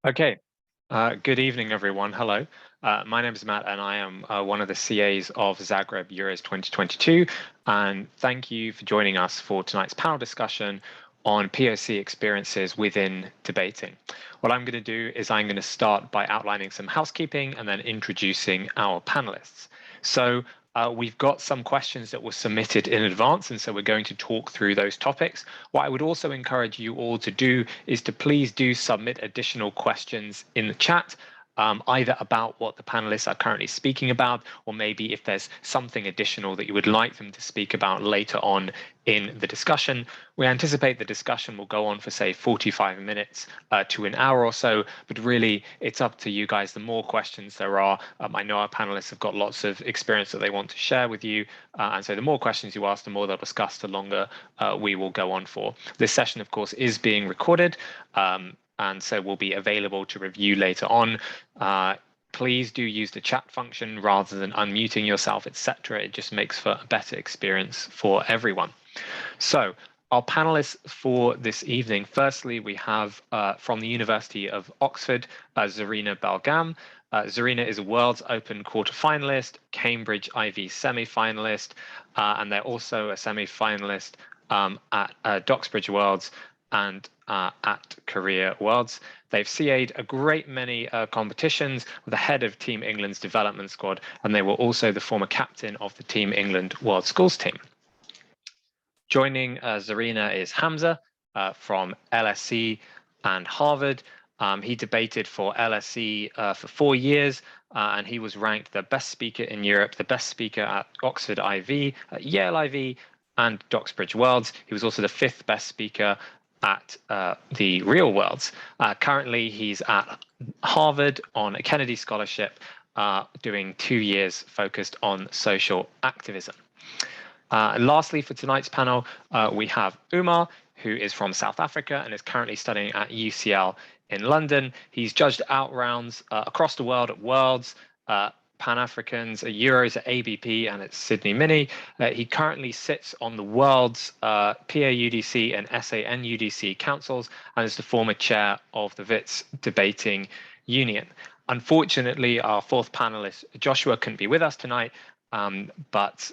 Okay, good evening, everyone. Hello, my name is Matt, and I am one of the CAs of Zagreb Euros 2022. And thank you for joining us for tonight's panel discussion on POC experiences within debating. What I'm going to do is I'm going to start by outlining some housekeeping and then introducing our panelists. So we've got some questions that were submitted in advance, and so we're going to talk through those topics. What I would also encourage you all to do is to please do submit additional questions in the chat, either about what the panelists are currently speaking about, or maybe if there's something additional that you would like them to speak about later on in the discussion. We anticipate the discussion will go on for, say, 45 minutes to an hour or so, but really it's up to you guys. The more questions there are, I know our panelists have got lots of experience that they want to share with you, and so the more questions you ask, the more they'll discuss, the longer we will go on for. This session, of course, is being recorded, and so will be available to review later on. Please do use the chat function rather than unmuting yourself, etc. It just makes for a better experience for everyone. So our panelists for this evening, firstly, we have from the University of Oxford, Zarina Belgam. Zarina is a World's Open quarterfinalist, Cambridge IB semi-finalist, and they're also a semi-finalist at Doxbridge Worlds and at Korea Worlds. They've CA'd a great many competitions, with the head of Team England's development squad, and they were also the former captain of the Team England World Schools team. Joining Zarina is Hamza from LSE and Harvard. He debated for LSE for 4 years, and he was ranked the best speaker in Europe, the best speaker at Oxford IV, at Yale IV, and Doxbridge Worlds. He was also the 5th best speaker at the Real Worlds. Currently, he's at Harvard on a Kennedy Scholarship, doing 2 years focused on social activism. And lastly, for tonight's panel, we have Umar, who is from South Africa and is currently studying at UCL in London. He's judged out rounds across the world at Worlds, Pan-Africans, Euros at ABP and at Sydney Mini. He currently sits on the World's POUDC and SANUDC councils and is the former chair of the WITS Debating Union. Unfortunately, our 4th panelist, Joshua, couldn't be with us tonight, but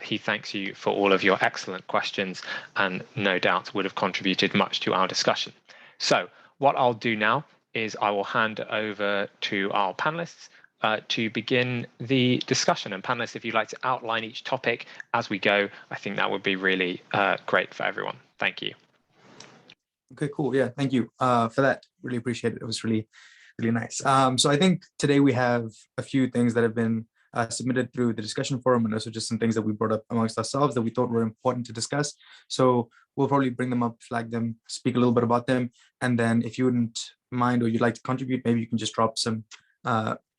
he thanks you for all of your excellent questions and no doubt would have contributed much to our discussion. So what I'll do now is I will hand over to our panelists to begin the discussion. And panelists, if you'd like to outline each topic as we go, I think that would be really great for everyone. Thank you. Okay, cool. Yeah, thank you for that. Really appreciate it. It was really nice. So I think today we have a few things that have been submitted through the discussion forum, and also just some things that we brought up amongst ourselves that we thought were important to discuss. So we'll probably bring them up, flag them, speak a little bit about them, and then if you wouldn't mind or you'd like to contribute, maybe you can just drop some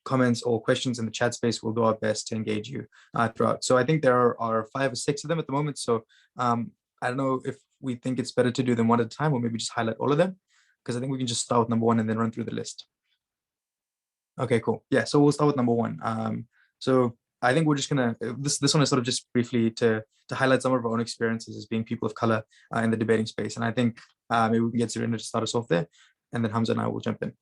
comments or questions in the chat space. We'll do our best to engage you throughout. So I think there are 5 or 6 of them at the moment. So I don't know if we think it's better to do them one at a time or maybe just highlight all of them, because I think we can just start with number 1 and then run through the list. Okay, cool. Yeah, so we'll start with number 1. So I think we're just gonna, this one is sort of just briefly to highlight some of our own experiences as being people of color in the debating space. And I think maybe we can get Zarina to start us off there, and then Hamza and I will jump in.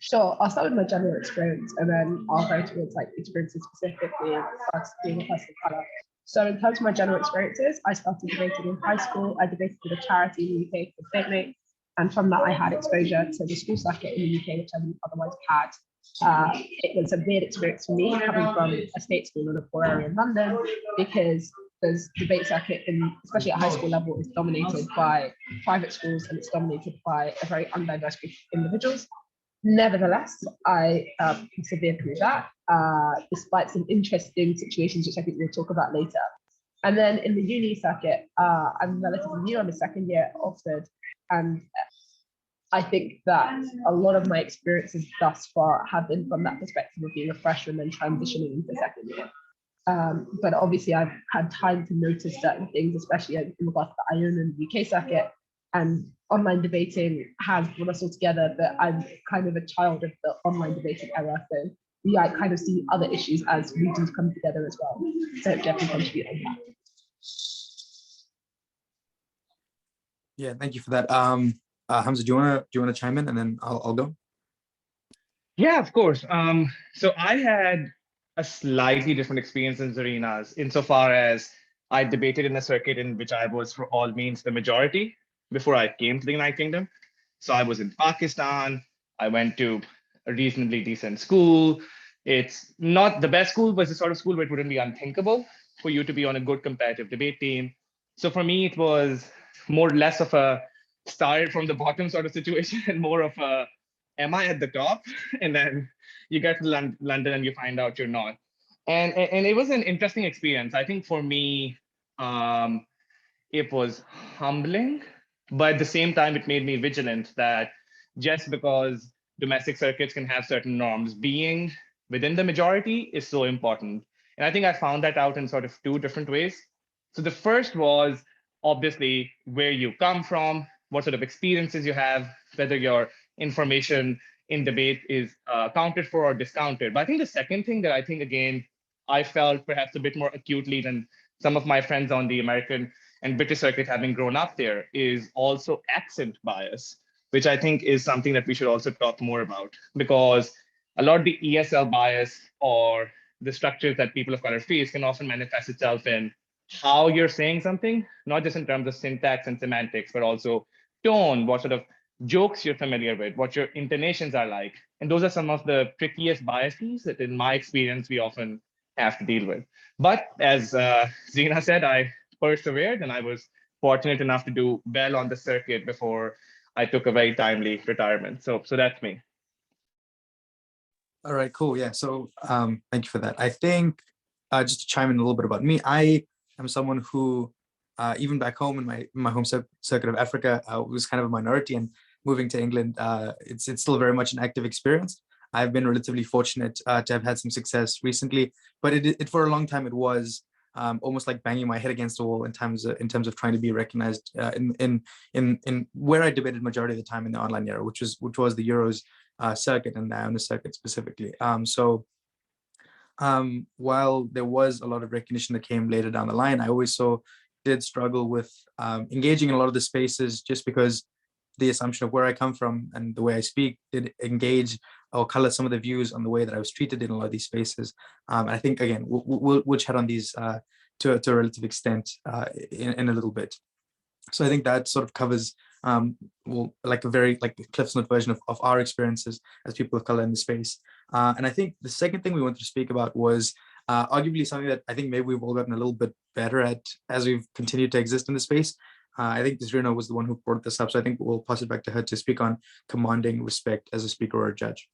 Sure, I'll start with my general experience and then I'll go towards like experiences specifically as being a person of color. So in terms of my general experiences, I started debating in high school. I debated with a charity in the UK called Fitmate, and from that I had exposure to the school circuit in the UK, which I wouldn't otherwise have had. It was a weird experience for me coming from a state school in a poor area in London, because the debate circuit, especially at high school level, is dominated by private schools and it's dominated by a very undiverse group of individuals. Nevertheless, I persevered through that, despite some interesting situations, which I think we'll talk about later. And then in the uni circuit, I'm relatively new. I'm a 2nd year at Oxford, and I think that a lot of my experiences thus far have been from that perspective of being a freshman and transitioning into 2nd year. But obviously, I've had time to notice certain things, especially in regards to the ION and the UK circuit. And online debating has brought us all together, but I'm kind of a child of the online debating era. So yeah, I kind of see other issues as regions come together as well. So definitely contribute on that. Yeah, thank you for that. Hamza, do you wanna chime in, and then I'll go? Yeah, of course. So I had a slightly different experience in Zarina's insofar as I debated in a circuit in which I was, for all means, the majority before I came to the United Kingdom. So I was in Pakistan. I went to a reasonably decent school. It's not the best school, but it's the sort of school where it wouldn't be unthinkable for you to be on a good competitive debate team. So for me, it was more or less of a started from the bottom sort of situation and more of a am I at the top? And then you get to London and you find out you're not. And it was an interesting experience. I think for me, it was humbling, but at the same time, it made me vigilant that just because domestic circuits can have certain norms, being within the majority is so important. And I think I found that out in sort of two different ways. So the first was obviously where you come from, what sort of experiences you have, whether your information in debate is accounted for or discounted. But I think the second thing that I think, again, I felt perhaps a bit more acutely than some of my friends on the American and British circuit, having grown up there, is also accent bias, which I think is something that we should also talk more about, because a lot of the ESL bias or the structures that people of color face can often manifest itself in how you're saying something, not just in terms of syntax and semantics, but also tone, what sort of jokes you're familiar with, what your intonations are like. And those are some of the trickiest biases that, in my experience, we often have to deal with. But as Zina said, I persevered and I was fortunate enough to do well on the circuit before I took a very timely retirement. So that's me. All right, cool. Yeah. So thank you for that. I think just to chime in a little bit about me, I am someone who even back home in my home circuit of Africa was kind of a minority, and moving to England, it's still very much an active experience. I've been relatively fortunate to have had some success recently, but it for a long time it was almost like banging my head against the wall in terms of trying to be recognized in where I debated majority of the time in the online era, which was the Euros circuit and the Iona circuit specifically. While there was a lot of recognition that came later down the line, I always did struggle with engaging in a lot of the spaces, just because the assumption of where I come from and the way I speak did engage or color some of the views on the way that I was treated in a lot of these spaces. And I think, again, we'll chat on these to a relative extent in a little bit. So I think that sort of covers like a very Cliff's Note version of our experiences as people of color in the space. And I think the second thing we wanted to speak about was arguably something that I think maybe we've all gotten a little bit better at as we've continued to exist in the space. I think Zarina was the one who brought this up, so I think we'll pass it back to her to speak on commanding respect as a speaker or a judge.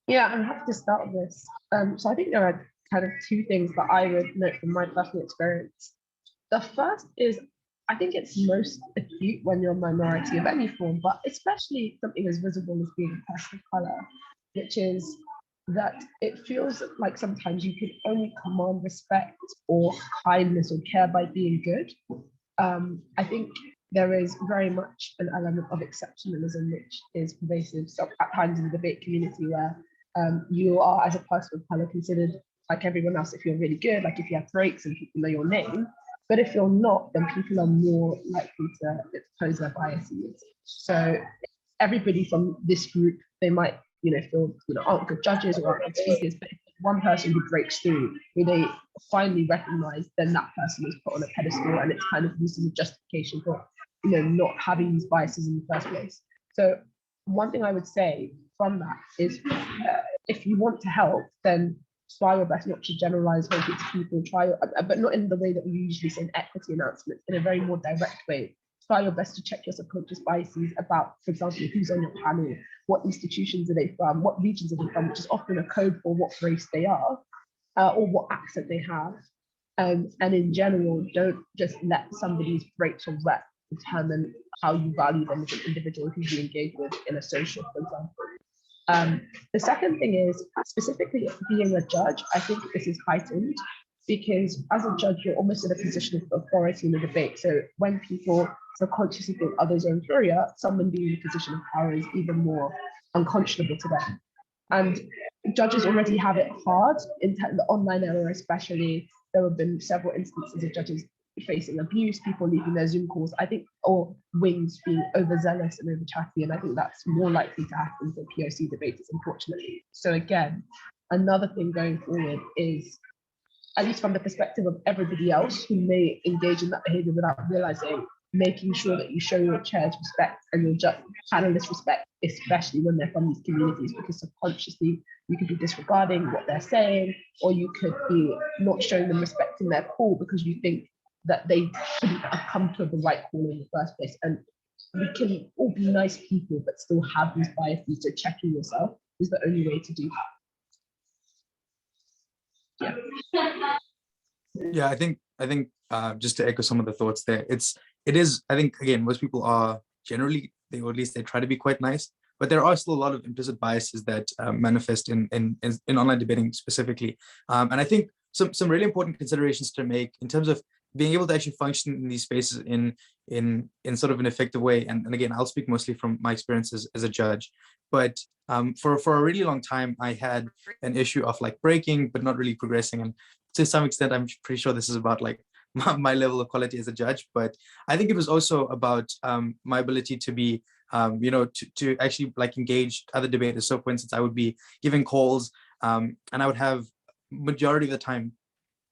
Yeah, I'm happy to start with this. So I think there are kind of two things that I would note from my personal experience. The first is, I think it's most acute when you're a minority of any form, but especially something as visible as being a person of color, which is that it feels like sometimes you can only command respect or kindness or care by being good. I think there is very much an element of exceptionalism which is pervasive at times in the debate community, where you are, as a person of color, considered like everyone else if you're really good, like if you have breaks and people know your name. But if you're not, then people are more likely to expose their biases. So everybody from this group, they might feel aren't good judges or aren't good speakers, but if one person who breaks through, who they finally recognize, then that person is put on a pedestal, and it's kind of used as a justification for not having these biases in the first place. So one thing I would say from that is, if you want to help, then try your best not to generalize whole groups of people, but not in the way that we usually say in equity announcements, in a very more direct way. Try your best to check your subconscious biases about, for example, who's on your panel, what institutions are they from, what regions are they from, which is often a code for what race they are, or what accent they have. And in general, don't just let somebody's breaks or rep determine how you value them as an individual who you engage with in a social, for example. The second thing is, specifically being a judge, I think this is heightened because as a judge, you're almost in a position of authority in the debate. So when people subconsciously think others are inferior, someone being in a position of power is even more unconscionable to them. And judges already have it hard in the online era, especially. There have been several instances of judges facing abuse, people leaving their Zoom calls, I think, or wings being overzealous and over chatty. And I think that's more likely to happen for POC debaters, unfortunately. So again, another thing going forward is, at least from the perspective of everybody else who may engage in that behavior without realizing, making sure that you show your chairs respect and your panelists respect, especially when they're from these communities, because subconsciously you could be disregarding what they're saying, or you could be not showing them respect in their call because you think that they shouldn't have come to the right call in the first place. And we can all be nice people, but still have these biases. So checking yourself is the only way to do that. Yeah, I think just to echo some of the thoughts there, it is, I think, again, most people are generally, or at least they try to be quite nice, but there are still a lot of implicit biases that manifest in online debating specifically. And I think some really important considerations to make in terms of being able to actually function in these spaces in sort of an effective way. And again, I'll speak mostly from my experiences as a judge, but for a really long time, I had an issue of like breaking, but not really progressing. And to some extent, I'm pretty sure this is about like my level of quality as a judge, but I think it was also about my ability to be, to actually like engage other debaters. So for instance, I would be giving calls and I would have majority of the time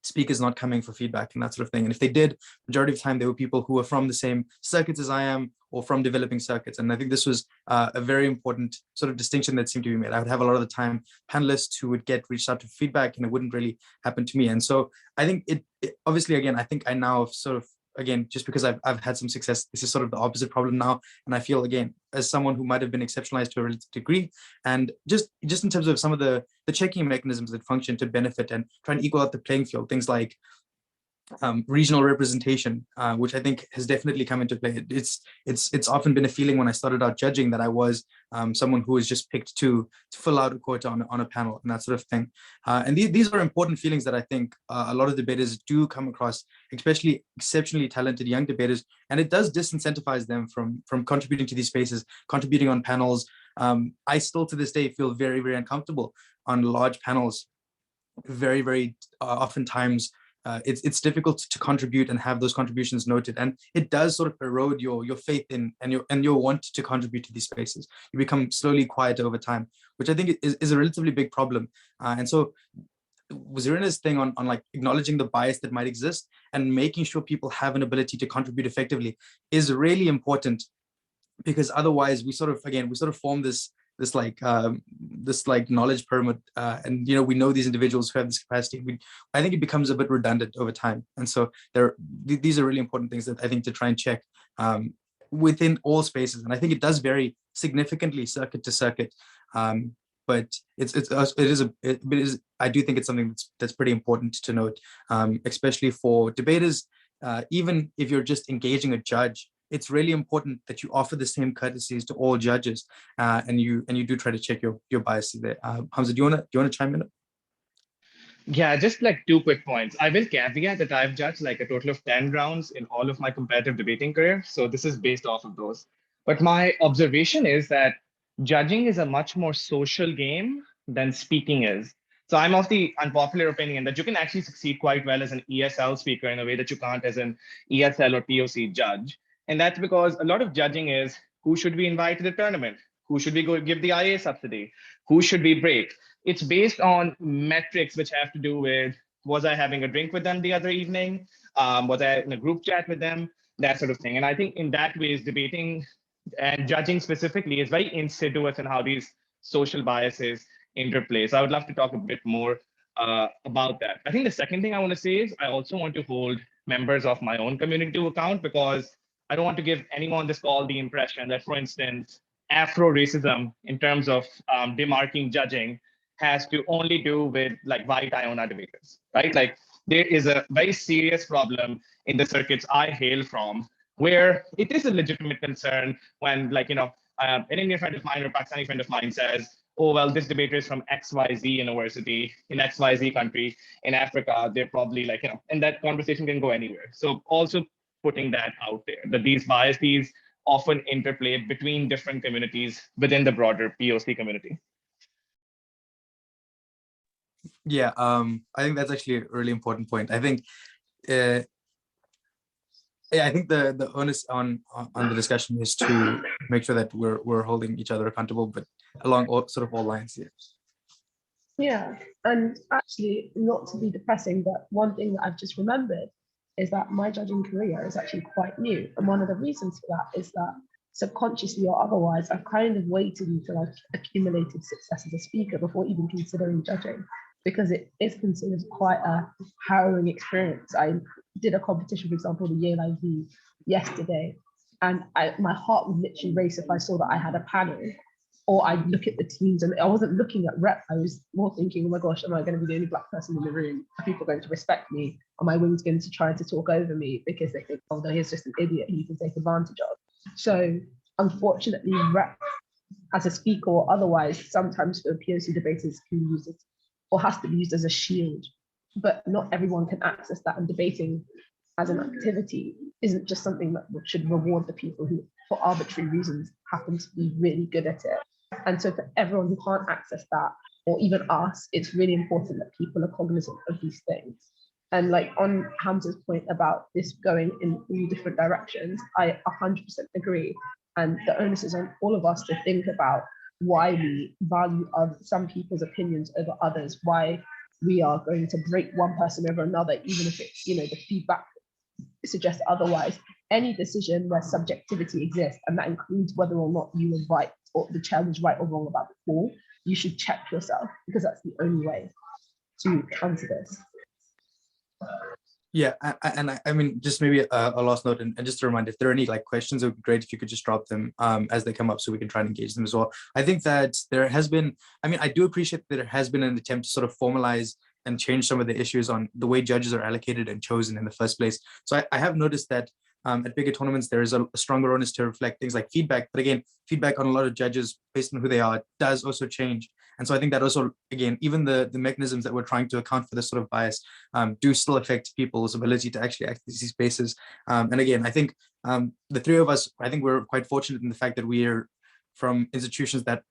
speakers not coming for feedback and that sort of thing. And if they did, majority of the time, they were people who were from the same circuits as I am or from developing circuits. And I think this was a very important sort of distinction that seemed to be made. I would have a lot of the time panelists who would get reached out to feedback and it wouldn't really happen to me. And so I think it obviously, again, I think I now sort of, again, just because I've had some success, this is sort of the opposite problem now. And I feel, again, as someone who might have been exceptionalized to a relative degree, and just in terms of some of the checking mechanisms that function to benefit and try and equal out the playing field, things like regional representation, which I think has definitely come into play. It's often been a feeling when I started out judging that I was someone who was just picked to fill out a quota on a panel and that sort of thing. And these are important feelings that I think a lot of debaters do come across, especially exceptionally talented young debaters, and it does disincentivize them from contributing to these spaces, contributing on panels. I still to this day feel very, very uncomfortable on large panels. Very, very oftentimes it's difficult to contribute and have those contributions noted, and it does sort of erode your faith in and your want to contribute to these spaces. You become slowly quieter over time, which I think is a relatively big problem. And so Zarina's thing on like acknowledging the bias that might exist and making sure people have an ability to contribute effectively is really important, because otherwise we sort of form this knowledge pyramid, and we know these individuals who have this capacity. I think it becomes a bit redundant over time, and so these are really important things that I think to try and check within all spaces. And I think it does vary significantly circuit to circuit, but I do think it's something that's pretty important to note, especially for debaters. Even if you're just engaging a judge, it's really important that you offer the same courtesies to all judges, and you do try to check your biases there. Hamza, do you want to chime in? Yeah, just like 2 quick points. I will caveat that I've judged like a total of 10 rounds in all of my competitive debating career. So this is based off of those. But my observation is that judging is a much more social game than speaking is. So I'm of the unpopular opinion that you can actually succeed quite well as an ESL speaker in a way that you can't as an ESL or POC judge. And that's because a lot of judging is who should we invite to the tournament? Who should we go give the IA subsidy? Who should we break? It's based on metrics which have to do with, was I having a drink with them the other evening? Was I in a group chat with them? That sort of thing. And I think in that way, debating and judging specifically is very insidious in how these social biases interplay. So I would love to talk a bit more about that. I think the second thing I want to say is I also want to hold members of my own community to account, because I don't want to give anyone on this call the impression that, for instance, Afro-racism in terms of demarking judging has to only do with like white Iona debaters, right? Like there is a very serious problem in the circuits I hail from, where it is a legitimate concern when an Indian friend of mine or Pakistani friend of mine says, oh, well, this debater is from XYZ university in XYZ country in Africa. They're probably and that conversation can go anywhere. So also putting that out there, that these biases often interplay between different communities within the broader POC community. Yeah, I think that's actually a really important point. I think Yeah, I think the onus on the discussion is to make sure that we're holding each other accountable, but along all lines. Yeah. Yeah, and actually, not to be depressing, but one thing that I've just remembered is that my judging career is actually quite new. And one of the reasons for that is that subconsciously or otherwise, I've kind of waited until I've accumulated success as a speaker before even considering judging, because it is considered quite a harrowing experience. I did a competition, for example, the Yale IV yesterday, and my heart would literally race if I saw that I had a panel, or I'd look at the teams, and I wasn't looking at rep. I was more thinking, oh my gosh, am I going to be the only black person in the room? Are people going to respect me? Are my wings going to try to talk over me because they think, oh no, he's just an idiot who you can take advantage of? So unfortunately, rep as a speaker or otherwise, sometimes for POC debaters can use it or has to be used as a shield, but not everyone can access that, and debating as an activity isn't just something that should reward the people who, for arbitrary reasons, happen to be really good at it. And so for everyone who can't access that, or even us, it's really important that people are cognizant of these things. And like on Hamza's point about this going in all different directions, I 100% agree. And the onus is on all of us to think about why we value some people's opinions over others, why we are going to break one person over another, even if it's, the feedback suggests otherwise. Any decision where subjectivity exists, and that includes whether or not you were right or the chair was right or wrong about the call, you should check yourself, because that's the only way to counter this. Yeah, I mean, just maybe a last note, and just a reminder, if there are any questions, it would be great if you could just drop them as they come up, so we can try and engage them as well. I think that there has been, I do appreciate that there has been an attempt to sort of formalize and change some of the issues on the way judges are allocated and chosen in the first place. So I have noticed that at bigger tournaments, there is a stronger onus to reflect things like feedback. But again, feedback on a lot of judges based on who they are does also change. And so I think that also, again, even the mechanisms that we're trying to account for this sort of bias do still affect people's ability to actually access these spaces. And again, I think the three of us, I think we're quite fortunate in the fact that we're from institutions that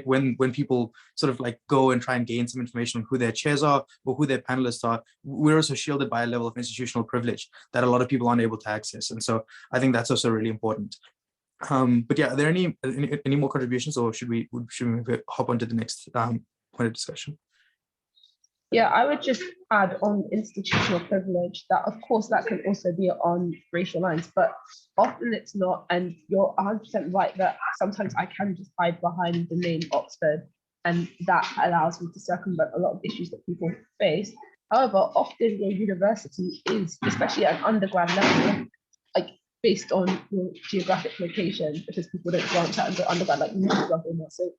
when people sort of go and try and gain some information on who their chairs are or who their panelists are, we're also shielded by a level of institutional privilege that a lot of people aren't able to access. And so I think that's also really important. But yeah, are there any more contributions, or should we hop on to the next point of discussion? Yeah, I would just add on institutional privilege that, of course, that can also be on racial lines, but often it's not. And you're 100% right that sometimes I can just hide behind the name Oxford, and that allows me to circumvent a lot of issues that people face. However, often your university is, especially at an undergrad level, based on your geographic location, because people don't branch out into undergrad like you do. So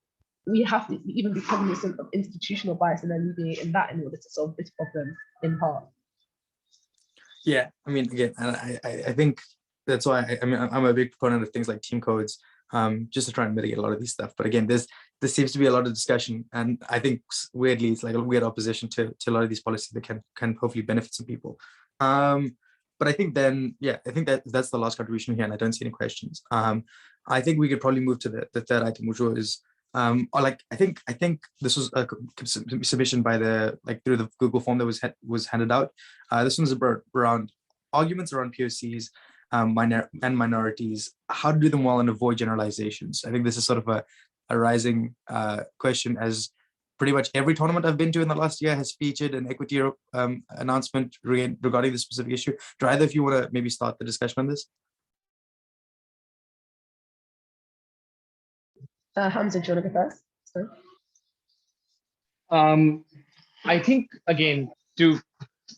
we have to even be cognizant of institutional bias and alleviating that in order to solve this problem in part. Yeah, I mean, again, I think that's why I'm a big proponent of things like team codes, just to try and mitigate a lot of these stuff. But again, there seems to be a lot of discussion, and I think weirdly it's like a weird opposition to a lot of these policies that can hopefully benefit some people. But I think then, yeah, I think that's the last contribution here, and I don't see any questions. I think we could probably move to the third item, which was I think this was a submission by through the Google form that was handed out. This one's around arguments around POCs and minorities, how to do them well and avoid generalizations. I think this is sort of a rising question, as pretty much every tournament I've been to in the last year has featured an equity announcement regarding this specific issue. Do either of you want to maybe start the discussion on this? Hamza, do you want to go first? Sorry. I think, again, to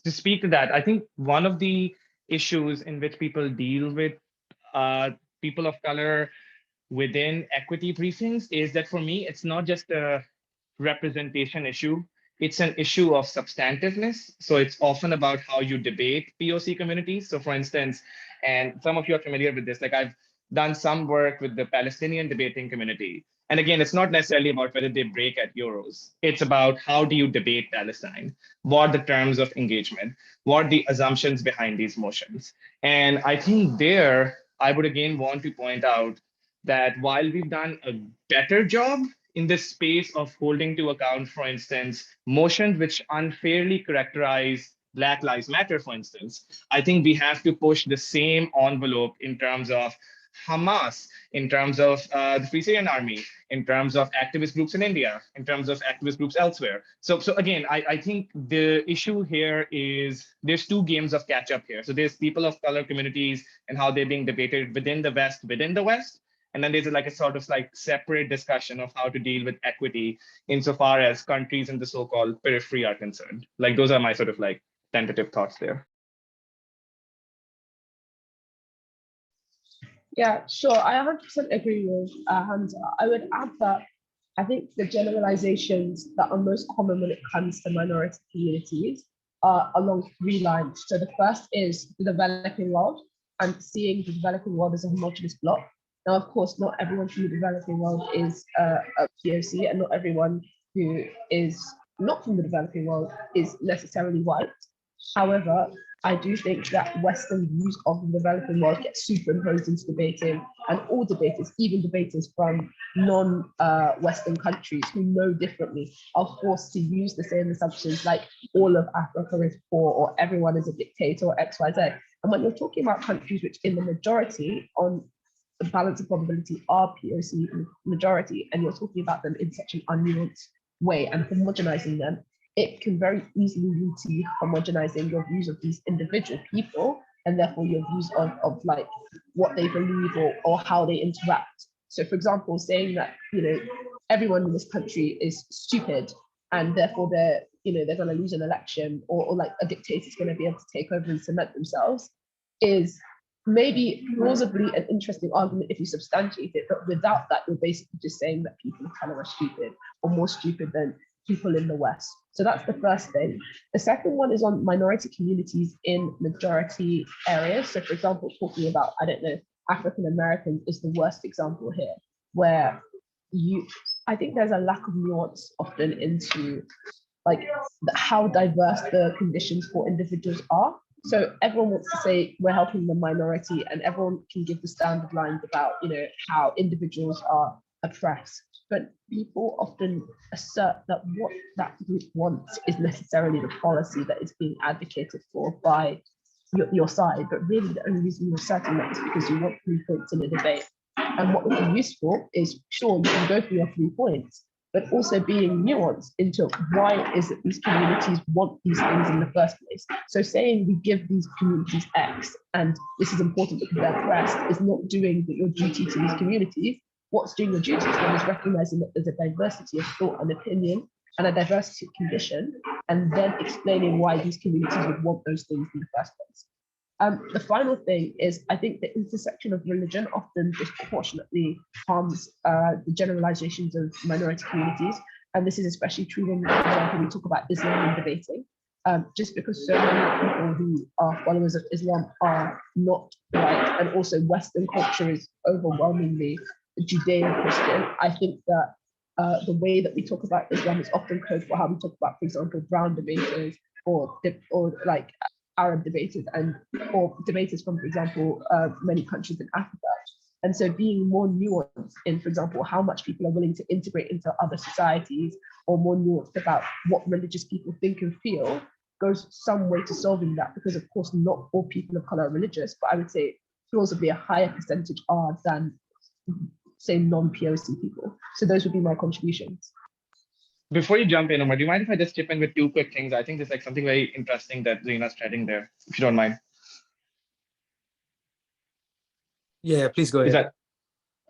speak to that, I think one of the issues in which people deal with people of color within equity briefings is that, for me, it's not just a representation issue. It's an issue of substantiveness. So it's often about how you debate POC communities. So for instance, and some of you are familiar with this, I've done some work with the Palestinian debating community. And again, it's not necessarily about whether they break at Euros. It's about how do you debate Palestine? What are the terms of engagement? What are the assumptions behind these motions? And I think there, I would again want to point out that while we've done a better job in this space of holding to account, for instance, motions which unfairly characterize Black Lives Matter, for instance, I think we have to push the same envelope in terms of Hamas, in terms of the Free Syrian Army, in terms of activist groups in India, in terms of activist groups elsewhere. So again, I think the issue here is there's two games of catch up here. So there's people of color communities and how they're being debated within the West. And then there's like a sort of like separate discussion of how to deal with equity insofar as countries in the so-called periphery are concerned. Like those are my sort of like tentative thoughts there. Yeah, sure. I 100% agree with Hamza. I would add that I think the generalizations that are most common when it comes to minority communities are along three lines. So the first is the developing world and seeing the developing world as a homogeneous block. Now, of course, not everyone from the developing world is a POC, and not everyone who is not from the developing world is necessarily white. However, I do think that Western views of the developing world get superimposed into debating, and all debaters, even debaters from non-Western countries who know differently, are forced to use the same assumptions like all of Africa is poor or everyone is a dictator or X, Y, Z. And when you're talking about countries which in the majority on the balance of probability are POC majority, and you're talking about them in such an unnuanced way and homogenizing them, it can very easily lead to you homogenizing your views of these individual people and therefore your views of like what they believe or how they interact. So for example, saying that, everyone in this country is stupid and therefore they're going to lose an election or like a dictator is going to be able to take over and cement themselves is maybe plausibly an interesting argument if you substantiate it, but without that, you're basically just saying that people of color are stupid or more stupid than people in the West. So that's the first thing. The second one is on minority communities in majority areas. So for example, talking about, African Americans is the worst example here, where I think there's a lack of nuance often into like how diverse the conditions for individuals are. So everyone wants to say we're helping the minority, and everyone can give the standard lines about, how individuals are oppressed. But people often assert that what that group wants is necessarily the policy that is being advocated for by your side. But really, the only reason you're asserting that is because you want 3 points in a debate. And what would be useful is, sure, you can go through your 3 points, but also being nuanced into why is it these communities want these things in the first place. So saying we give these communities X, and this is important because they're oppressed, is not doing your duty to these communities. What's doing your duty to them is recognizing that there's a diversity of thought and opinion and a diversity of condition, and then explaining why these communities would want those things in the first place. The final thing is, I think the intersection of religion often disproportionately harms the generalizations of minority communities. And this is especially true when, for example, we talk about Islam and debating. Just because so many people who are followers of Islam are not white, and also Western culture is overwhelmingly Judeo-Christian, I think that the way that we talk about Islam is often code for how we talk about, for example, brown debaters or like Arab debaters or debaters from, for example, many countries in Africa. And so being more nuanced in, for example, how much people are willing to integrate into other societies, or more nuanced about what religious people think and feel, goes some way to solving that, because of course not all people of color are religious, but I would say plausibly a higher percentage are than, say, non-POC people. So those would be my contributions. Before you jump in, Omar, do you mind if I just chip in with 2 quick things? I think there's like something very interesting that Zarina's threading there, if you don't mind. Yeah, please go ahead.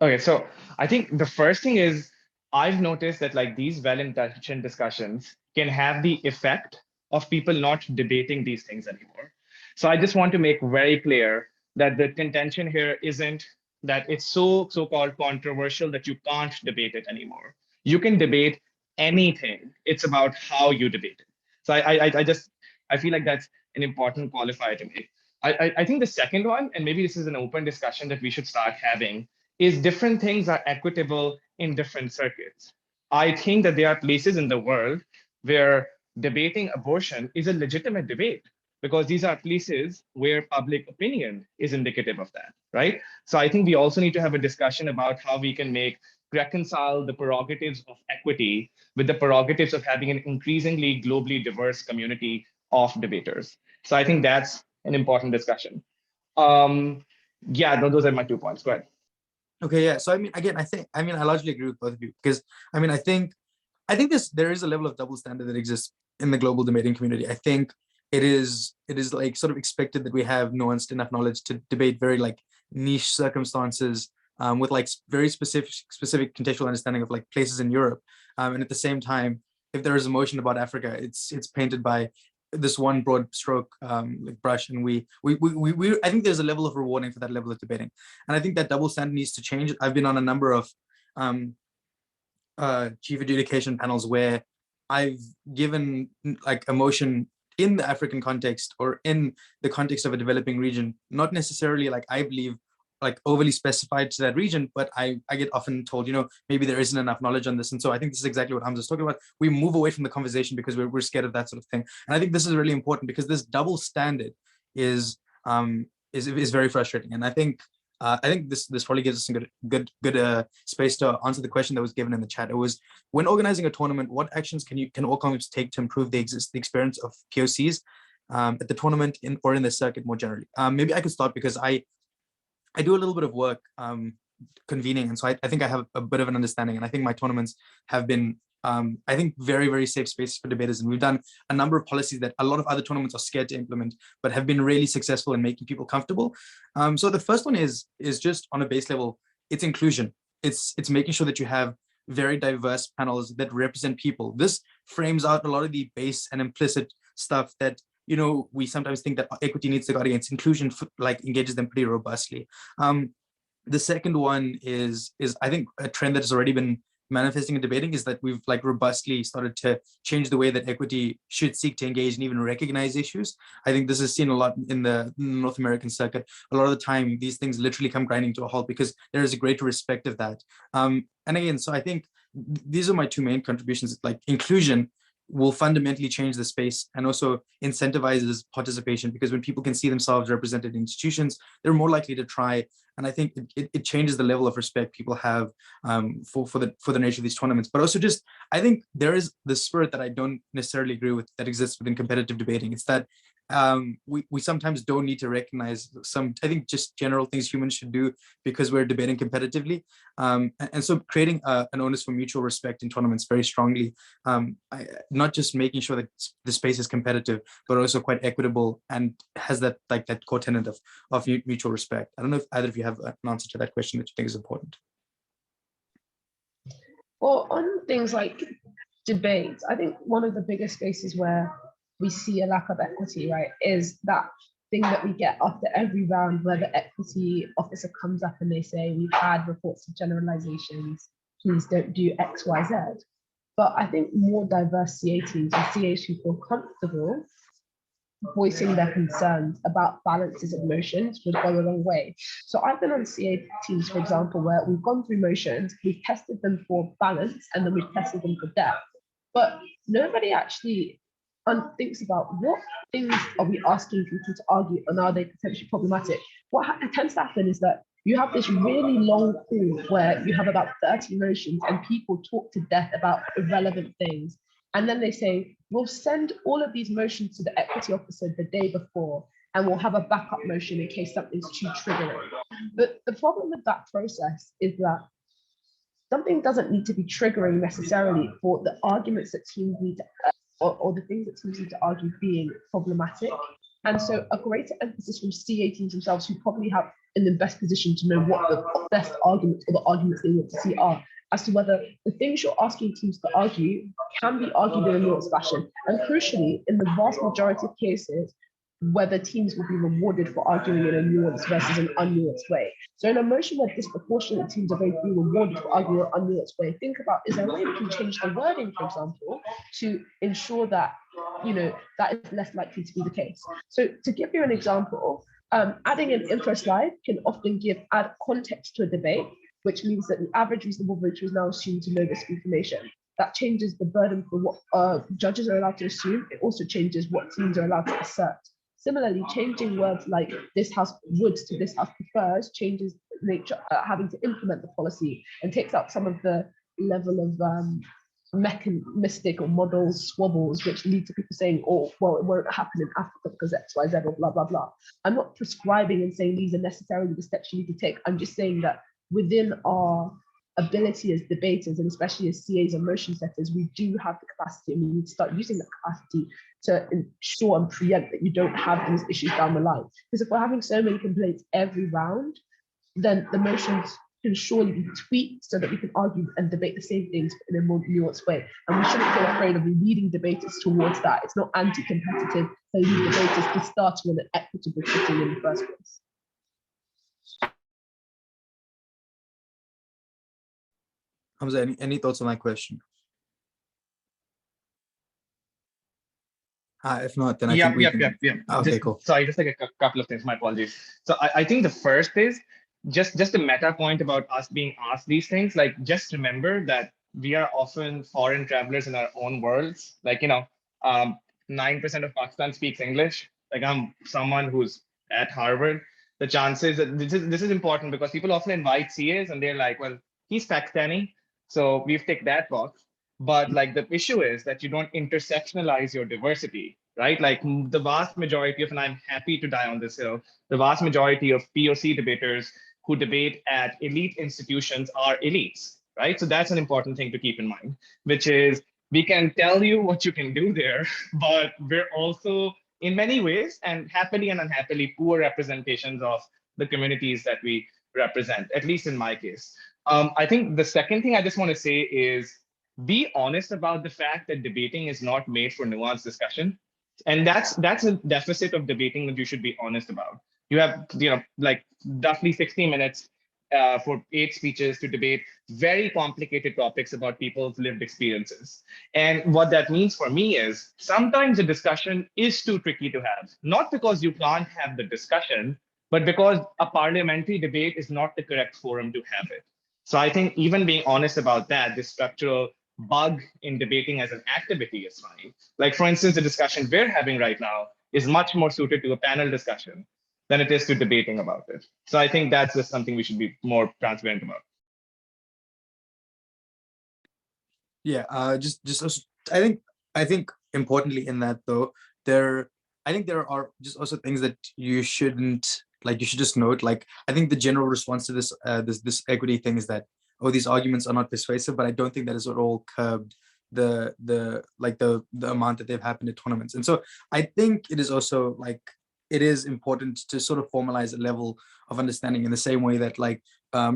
Okay, so I think the first thing is, I've noticed that like these well-intentioned discussions can have the effect of people not debating these things anymore. So I just want to make very clear that the contention here isn't that it's so-called controversial that you can't debate it anymore. You can debate anything. It's about how you debate it. So I feel like that's an important qualifier to make. I think the second one, and maybe this is an open discussion that we should start having, is different things are equitable in different circuits. I think that there are places in the world where debating abortion is a legitimate debate, because these are places where public opinion is indicative of that, right? So I think we also need to have a discussion about how we can reconcile the prerogatives of equity with the prerogatives of having an increasingly globally diverse community of debaters. So I think that's an important discussion. Yeah, those are my 2 points. Go ahead. Okay, yeah. So I mean, again, I largely agree with both of you because I mean, I think there is a level of double standard that exists in the global debating community. I think it is like sort of expected that we have nuanced enough knowledge to debate very like niche circumstances with like very specific contextual understanding of like places in Europe. And at the same time, if there is emotion about Africa, it's painted by this one broad stroke like brush, and we I think there's a level of rewarding for that level of debating, and I think that double standard needs to change. I've been on a number of chief adjudication panels where I've given like emotion in the African context or in the context of a developing region, not necessarily like I believe like overly specified to that region, but I get often told, you know, maybe there isn't enough knowledge on this. And so I think this is exactly what Hamza's talking about. We move away from the conversation because we're scared of that sort of thing. And I think this is really important because this double standard is very frustrating. And I think this probably gives us some good space to answer the question that was given in the chat. It was, when organizing a tournament, what actions can all comers take to improve the experience of POCs at the tournament or in the circuit more generally? Maybe I could start because I do a little bit of work convening, and so I think I have a bit of an understanding, and I think my tournaments have been I think very, very safe spaces for debaters, and we've done a number of policies that a lot of other tournaments are scared to implement, but have been really successful in making people comfortable. So the first one is just on a base level, it's inclusion. It's making sure that you have very diverse panels that represent people. This frames out a lot of the base and implicit stuff that, you know, we sometimes think that equity needs to guard against. Inclusion like engages them pretty robustly. The second one is I think a trend that has already been manifesting and debating is that we've like robustly started to change the way that equity should seek to engage and even recognize issues. I think this is seen a lot in the North American circuit. A lot of the time, these things literally come grinding to a halt because there is a greater respect of that. And again, so I think these are my two main contributions. Like inclusion will fundamentally change the space and also incentivizes participation, because when people can see themselves represented in institutions, they're more likely to try. And I think it changes the level of respect people have for the nature of these tournaments. But also just, I think there is the spirit that I don't necessarily agree with that exists within competitive debating. It's that we sometimes don't need to recognize some, I think, just general things humans should do because we're debating competitively. And so creating an onus for mutual respect in tournaments very strongly, not just making sure that the space is competitive, but also quite equitable and has that like that core tenet of mutual respect. I don't know if either of you have an answer to that question that you think is important. Well, on things like debates, I think one of the biggest spaces where we see a lack of equity, right, is that thing that we get after every round where the equity officer comes up and they say, we've had reports of generalizations, please don't do X, Y, Z. But I think more diverse CA teams and CAs who feel comfortable voicing their concerns about balances of motions would go a long way. So I've been on CA teams, for example, where we've gone through motions, we've tested them for balance, and then we've tested them for depth. But nobody actually thinks about what things are we asking people to argue and are they potentially problematic. What tends to happen is that you have this really long call where you have about 30 motions and people talk to death about irrelevant things. And then they say, we'll send all of these motions to the equity officer the day before, and we'll have a backup motion in case something's too triggering. But the problem with that process is that something doesn't need to be triggering necessarily for the arguments that teams need to, or the things that teams need to argue being problematic. And so a greater emphasis from CA teams themselves, who probably have in the best position to know what the best arguments or the arguments they want to see are, as to whether the things you're asking teams to argue can be argued in a nuanced fashion. And crucially, in the vast majority of cases, whether teams will be rewarded for arguing in a nuanced versus an unnuanced way. So in a motion where disproportionate teams are going to be rewarded for arguing in an unnuanced way, think about, is there a way we can change the wording, for example, to ensure that, you know, that is less likely to be the case. So to give you an example, adding an info slide can often add context to a debate, which means that the average reasonable voter is now assumed to know this information. That changes the burden for what judges are allowed to assume. It also changes what teams are allowed to assert. Similarly, changing words like this house would to this house prefers changes nature, having to implement the policy, and takes out some of the level of mechanistic or models, swabbles, which lead to people saying, oh, well, it won't happen in Africa because X, Y, Z, or blah, blah, blah. I'm not prescribing and saying these are necessarily the steps you need to take. I'm just saying that within our ability as debaters, and especially as CAs and motion setters, we do have the capacity, and we need to start using that capacity to ensure and preempt that you don't have these issues down the line. Because if we're having so many complaints every round, then the motions can surely be tweaked so that we can argue and debate the same things in a more nuanced way. And we shouldn't feel afraid of leading debaters towards that. It's not anti-competitive to lead debaters to start on an equitable footing in the first place. Hamza, any thoughts on that question? If not, then I think we can. Okay, cool. Sorry, just like a couple of things. My apologies. So I think the first is just a meta point about us being asked these things. Like, just remember that we are often foreign travelers in our own worlds. Like, 9% of Pakistan speaks English. Like, I'm someone who's at Harvard. The chances that this is important because people often invite CAs and they're like, well, he's Pakistani, so we've ticked that box. But like the issue is that you don't intersectionalize your diversity, right? Like the vast majority of, and I'm happy to die on this hill, the vast majority of POC debaters who debate at elite institutions are elites, right? So that's an important thing to keep in mind, which is we can tell you what you can do there, but we're also in many ways, and happily and unhappily, poor representations of the communities that we represent, at least in my case. I think the second thing I just want to say is, be honest about the fact that debating is not made for nuanced discussion. And that's a deficit of debating that you should be honest about. You have, like roughly 60 minutes for 8 speeches to debate very complicated topics about people's lived experiences. And what that means for me is sometimes the discussion is too tricky to have, not because you can't have the discussion, but because a parliamentary debate is not the correct forum to have it. So I think even being honest about that, this structural bug in debating as an activity is fine. Like, for instance, the discussion we're having right now is much more suited to a panel discussion than it is to debating about it. So I think that's just something we should be more transparent about. Yeah, I think importantly in that though, I think there are just also things that you shouldn't, like, you should just note. Like, I think the general response to this this equity thing is that, oh, these arguments are not persuasive, but I don't think that is at all curbed the amount that they've happened at tournaments. And so I think it is also like, it is important to sort of formalize a level of understanding in the same way that like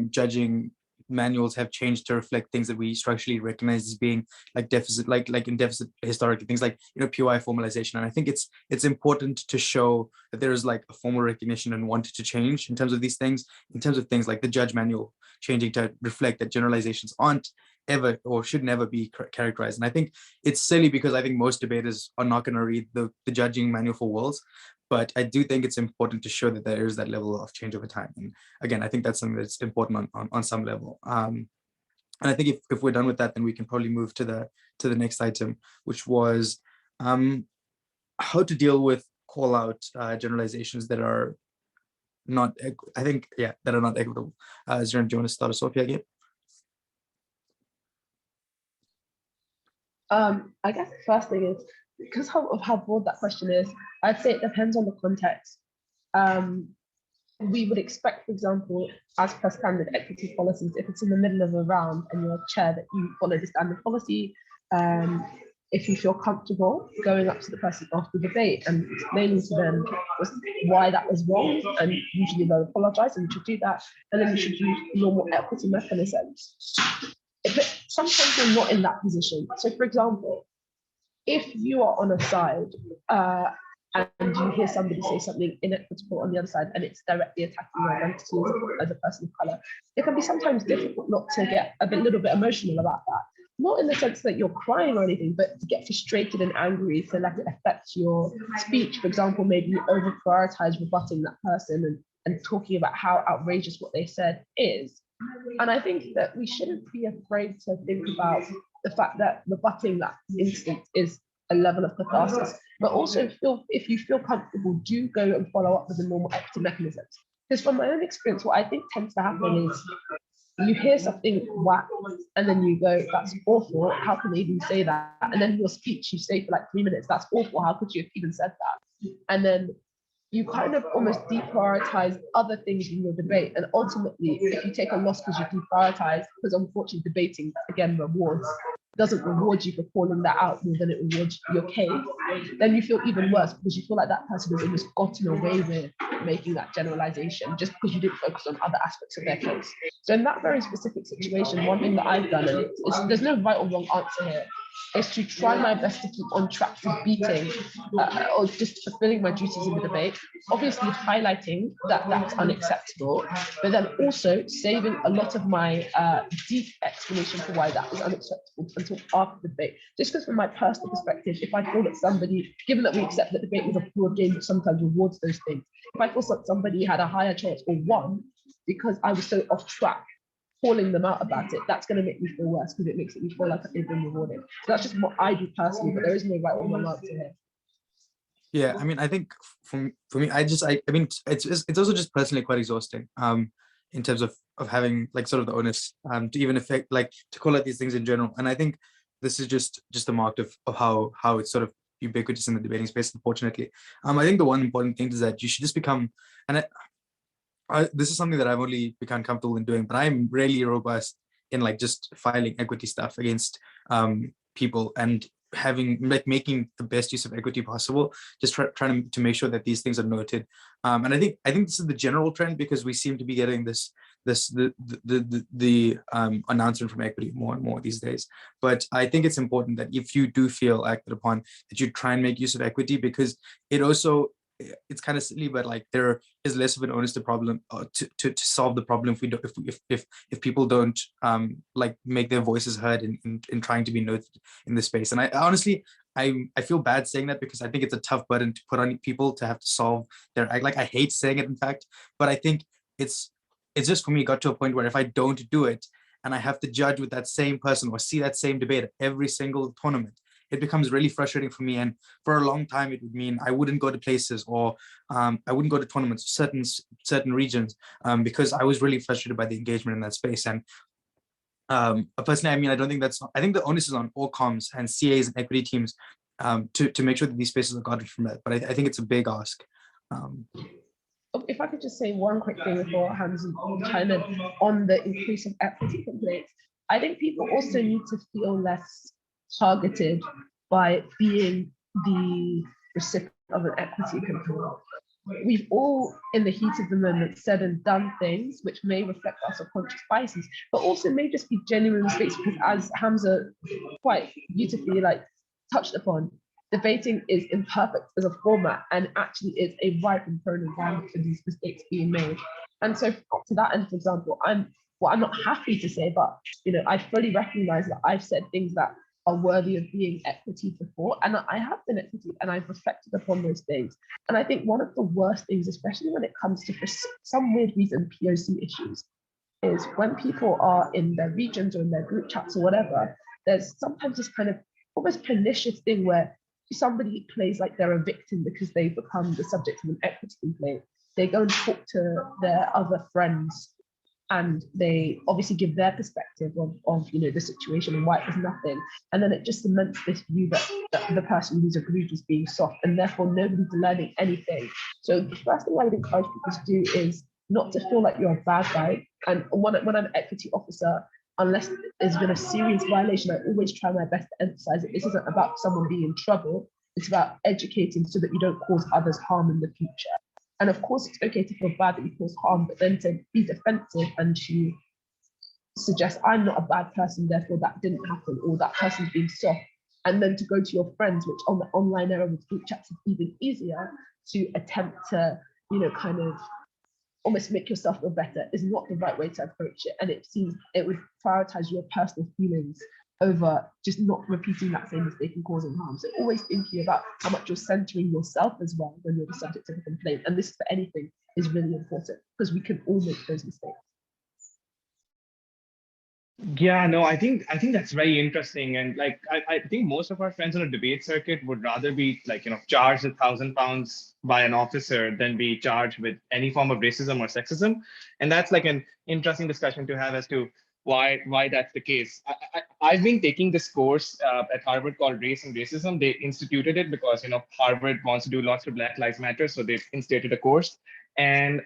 judging manuals have changed to reflect things that we structurally recognize as being like deficit, like in deficit historically, things like POI formalization. And I think it's important to show that there is like a formal recognition and wanted to change in terms of these things, in terms of things like the judge manual changing to reflect that generalizations aren't ever or should never be characterized. And I think it's silly because I think most debaters are not going to read the judging manual for worlds. But I do think it's important to show that there is that level of change over time. And again, I think that's something that's important on some level. And I think if we're done with that, then we can probably move to the next item, which was how to deal with call out generalizations that are not, that are not equitable. Zagreb, do you want to start us off here again? I guess the first thing is, because of how broad that question is, I'd say it depends on the context. We would expect, for example, as per standard equity policies, if it's in the middle of a round and you're chair, that you follow the standard policy. If you feel comfortable going up to the person after the debate and explaining to them why that was wrong, and usually they'll apologize, and you should do that, and then you should use normal equity mechanisms. But sometimes you're not in that position. So, for example, if you are on a side and you hear somebody say something inequitable on the other side and it's directly attacking your identity as a person of color, it can be sometimes difficult not to get little bit emotional about that. Not in the sense that you're crying or anything, but to get frustrated and angry to let it affect your speech. For example, maybe you over prioritize rebutting that person and talking about how outrageous what they said is. And I think that we shouldn't be afraid to think about the fact that rebutting that instinct is a level of catharsis, but also if you feel comfortable, do go and follow up with the normal equity mechanisms. Because from my own experience, what I think tends to happen is you hear something whack, and then you go, that's awful, how can they even say that? And then your speech, you say for like 3 minutes, that's awful, how could you have even said that? And then you kind of almost deprioritize other things in your debate. And ultimately, if you take a loss because you deprioritize, because unfortunately debating, again, doesn't reward you for calling that out more than it rewards your case, then you feel even worse because you feel like that person has almost gotten away with making that generalization just because you didn't focus on other aspects of their case. So in that very specific situation, one thing that I've done, and there's no right or wrong answer here, is to try my best to keep on track to beating or just fulfilling my duties in the debate. Obviously highlighting that that's unacceptable, but then also saving a lot of my deep explanation for why that is unacceptable until after the debate. Just because from my personal perspective, if I feel that somebody, given that we accept that debate was a broad game that sometimes rewards those things, if I feel that somebody had a higher chance or won because I was so off track, calling them out about it, that's going to make me feel worse because it makes me feel like they've been rewarded. So that's just what I do personally, but there is no right or wrong answer here. Yeah, I mean, I think for me, I mean, it's also just personally quite exhausting in terms of having like sort of the onus to even affect, like, to call out these things in general. And I think this is just a mark of how it's sort of ubiquitous in the debating space, unfortunately. I think the one important thing is that you should just become, and this is something that I've only become comfortable in doing, but I'm really robust in like just filing equity stuff against people and having like making the best use of equity possible, just trying to make sure that these things are noted. And I think this is the general trend, because we seem to be getting the announcement from equity more and more these days. But I think it's important that if you do feel acted upon, that you try and make use of equity, because it also, it's kind of silly, but like there is less of an onus to problem to solve the problem if people don't like make their voices heard in trying to be noted in this space. And I honestly, I feel bad saying that, because I think it's a tough burden to put on people to have to solve their, like, I hate saying it, in fact, but I think it's just, for me, got to a point where if I don't do it and I have to judge with that same person or see that same debate at every single tournament, it becomes really frustrating for me. And for a long time, it would mean I wouldn't go to places, or I wouldn't go to tournaments, certain regions, because I was really frustrated by the engagement in that space. And personally, I mean, I think the onus is on all comms and CAs and equity teams to make sure that these spaces are guarded from that. But I think it's a big ask. If I could just say one quick thing before Hamza chime in on the increase of equity complaints, I think people also need to feel less targeted by being the recipient of an equity complaint. We've all, in the heat of the moment, said and done things which may reflect our subconscious biases, but also may just be genuine mistakes, because as Hamza quite beautifully touched upon, debating is imperfect as a format and actually is a ripe and prone environment for these mistakes being made. And so to that end, for example, I'm not happy to say, but I fully recognize that I've said things that are worthy of being equity before, and I have been equity, and I've reflected upon those things. And I think one of the worst things, especially when it comes to, for some weird reason, POC issues, is when people are in their regions or in their group chats or whatever, there's sometimes this kind of almost pernicious thing where somebody plays like they're a victim because they've become the subject of an equity complaint. They go and talk to their other friends, and they obviously give their perspective of the situation and why it was nothing. And then it just cements this view that the person who's aggrieved is being soft, and therefore nobody's learning anything. So the first thing I would encourage people to do is not to feel like you're a bad guy. And when I'm an equity officer, unless there's been a serious violation, I always try my best to emphasize that this isn't about someone being in trouble. It's about educating so that you don't cause others harm in the future. And of course, it's okay to feel bad that you cause harm, but then to be defensive and to suggest I'm not a bad person, therefore that didn't happen, or that person's being soft, and then to go to your friends, which on the online era with group chats is even easier, to attempt to, kind of almost make yourself feel better, is not the right way to approach it. And it seems it would prioritize your personal feelings over just not repeating that same mistake and causing harm. So always thinking about how much you're centering yourself as well when you're the subject of a complaint. And this for anything is really important, because we can all make those mistakes. Yeah, no, I think that's very interesting. And like I think most of our friends on a debate circuit would rather be like, charged £1,000 by an officer than be charged with any form of racism or sexism. And that's like an interesting discussion to have as to why that's the case. I've been taking this course at Harvard called Race and Racism. They instituted it because Harvard wants to do lots of Black Lives Matter, so they've instituted a course. And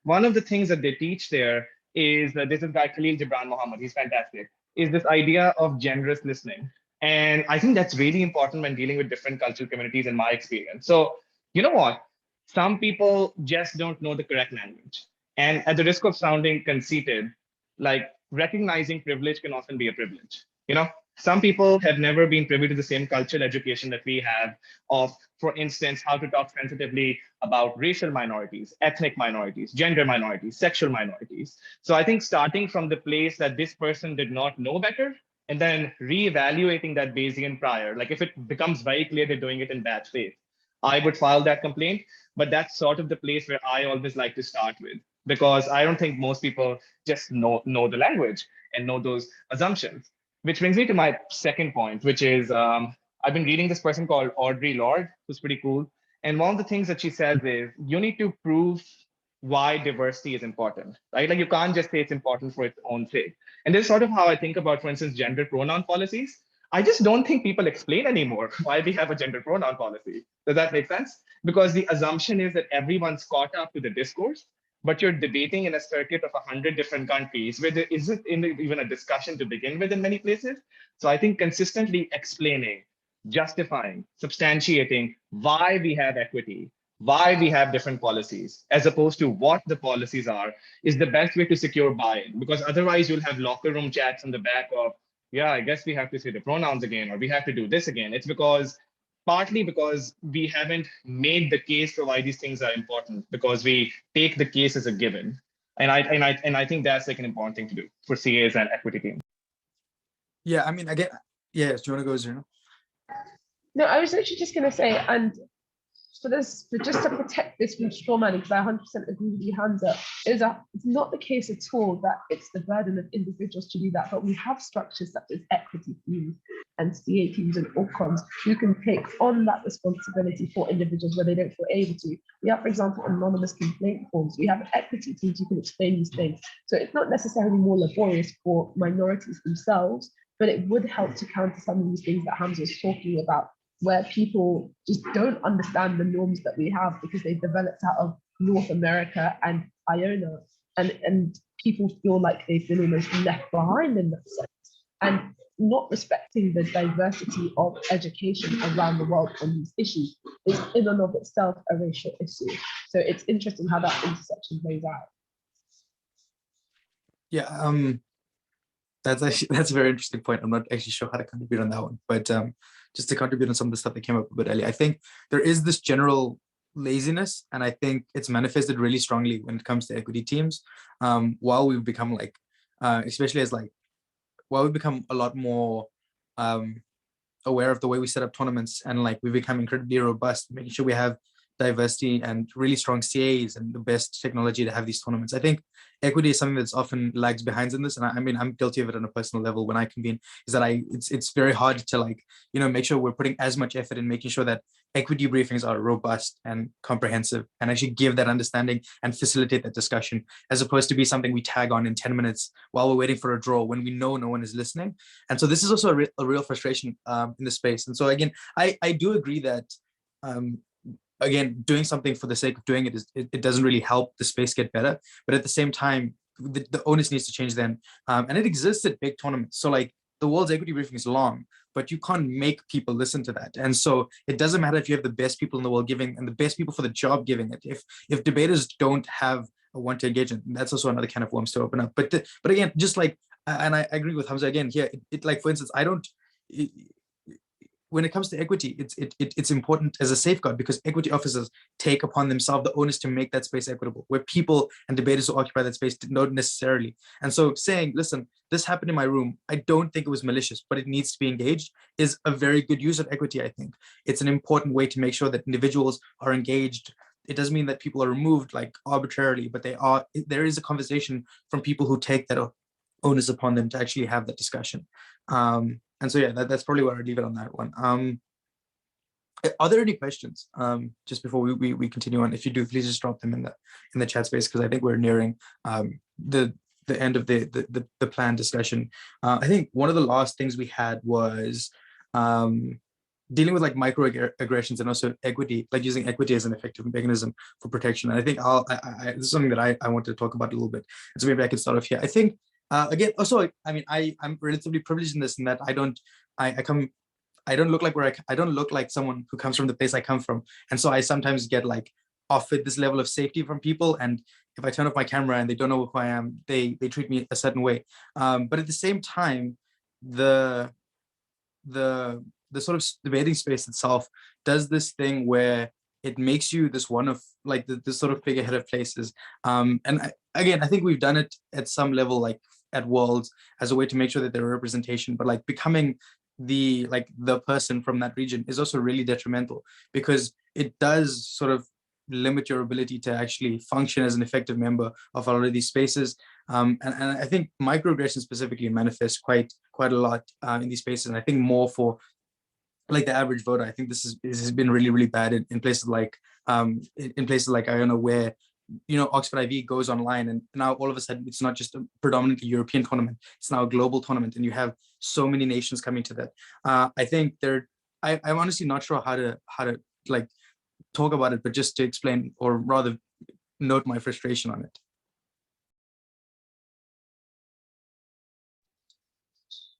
one of the things that they teach there is this is guy Khalil Gibran Muhammad. He's fantastic. Is this idea of generous listening, and I think that's really important when dealing with different cultural communities, in my experience. So you know what? Some people just don't know the correct language, and at the risk of sounding conceited, like recognizing privilege can often be a privilege. Some people have never been privy to the same cultural education that we have of, for instance, how to talk sensitively about racial minorities, ethnic minorities, gender minorities, sexual minorities. So I think starting from the place that this person did not know better and then reevaluating that Bayesian prior, like if it becomes very clear they're doing it in bad faith, I would file that complaint. But that's sort of the place where I always like to start with, because I don't think most people just know the language and know those assumptions. Which brings me to my second point, which is I've been reading this person called Audre Lorde, who's pretty cool. And one of the things that she says is you need to prove why diversity is important, right? Like you can't just say it's important for its own sake. And this is sort of how I think about, for instance, gender pronoun policies. I just don't think people explain anymore why we have a gender pronoun policy. Does that make sense? Because the assumption is that everyone's caught up to the discourse, but you're debating in a circuit of 100 different countries where there isn't even a discussion to begin with in many places. So I think consistently explaining, justifying, substantiating why we have equity, why we have different policies, as opposed to what the policies are, is the best way to secure buy-in. Because otherwise you'll have locker room chats in the back of, yeah, I guess we have to say the pronouns again, or we have to do this again. It's because partly because we haven't made the case for why these things are important, because we take the case as a given. And I think that's like an important thing to do for CAs and equity teams. Yeah, I mean, again, yeah, do you want to go, Zerina? No, I was actually just going to say, and for just to protect this from straw manning, because I 100% agree with you, Hamza, it's not the case at all that it's the burden of individuals to do that, but we have structures such as equity teams and CA teams and OCONs who can take on that responsibility for individuals where they don't feel able to. We have, for example, anonymous complaint forms. We have equity teams who can explain these things. So it's not necessarily more laborious for minorities themselves, but it would help to counter some of these things that Hamza was talking about, where people just don't understand the norms that we have because they've developed out of North America and Iona, and people feel like they've been almost left behind in that sense, and not respecting the diversity of education around the world on these issues is in and of itself a racial issue. So it's interesting how that intersection plays out. Yeah, that's a very interesting point. I'm not actually sure how to contribute on that one, but just to contribute on some of the stuff that came up a bit earlier, I think there is this general laziness, and I think it's manifested really strongly when it comes to equity teams. While we've become like, especially as like, while we've become a lot more aware of the way we set up tournaments, and like we've become incredibly robust, making sure we have diversity and really strong CAs and the best technology to have these tournaments. I think equity is something that's often lags behind in this, and I mean I'm guilty of it on a personal level when I convene. Is that it's very hard to like make sure we're putting as much effort in making sure that equity briefings are robust and comprehensive and actually give that understanding and facilitate that discussion, as opposed to be something we tag on in 10 minutes while we're waiting for a draw when we know no one is listening. And so this is also a real frustration in the space. And so again, I do agree that again, doing something for the sake of doing it it doesn't really help the space get better. But at the same time, the onus needs to change then. And it exists at big tournaments. So like the World's Equity Briefing is long, but you can't make people listen to that. And so it doesn't matter if you have the best people in the world giving and the best people for the job giving it. If debaters don't have a want to engage in, that's also another can of worms to open up. But again, just like, and I agree with Hamza again here, it like, for instance, when it comes to equity, it's important as a safeguard, because equity officers take upon themselves the onus to make that space equitable, where people and debaters who occupy that space don't necessarily. And so saying, listen, this happened in my room, I don't think it was malicious, but it needs to be engaged, is a very good use of equity, I think. It's an important way to make sure that individuals are engaged. It doesn't mean that people are removed like arbitrarily, but there is a conversation from people who take that onus upon them to actually have that discussion. And so, yeah, that's probably where I'd leave it on that one. Are there any questions just before we continue on? If you do, please just drop them in the chat space, because I think we're nearing the end of the planned discussion. I think one of the last things we had was dealing with like microaggressions and also equity, like using equity as an effective mechanism for protection. And I think this is something that I want to talk about a little bit. And so maybe I can start off here. I think again, also, I mean, I'm relatively privileged in this, in that I don't look like someone who comes from the place I come from. And so I sometimes get like offered this level of safety from people. And if I turn off my camera and they don't know who I am, they treat me a certain way. But at the same time, the sort of debating space itself does this thing where it makes you this one of like the sort of figurehead of places. And again, I think we've done it at some level, like at Worlds, as a way to make sure that there are representation, but like becoming the person from that region is also really detrimental, because it does sort of limit your ability to actually function as an effective member of a lot of these spaces. And I think microaggressions specifically manifest quite a lot in these spaces. And I think more for like the average voter, I think this has been really, really bad in places like Iona, where Oxford IB goes online, and now all of a sudden it's not just a predominantly European tournament, it's now a global tournament, and you have so many nations coming to that. I think I'm honestly not sure how to like talk about it, but just to explain, or rather note my frustration on it.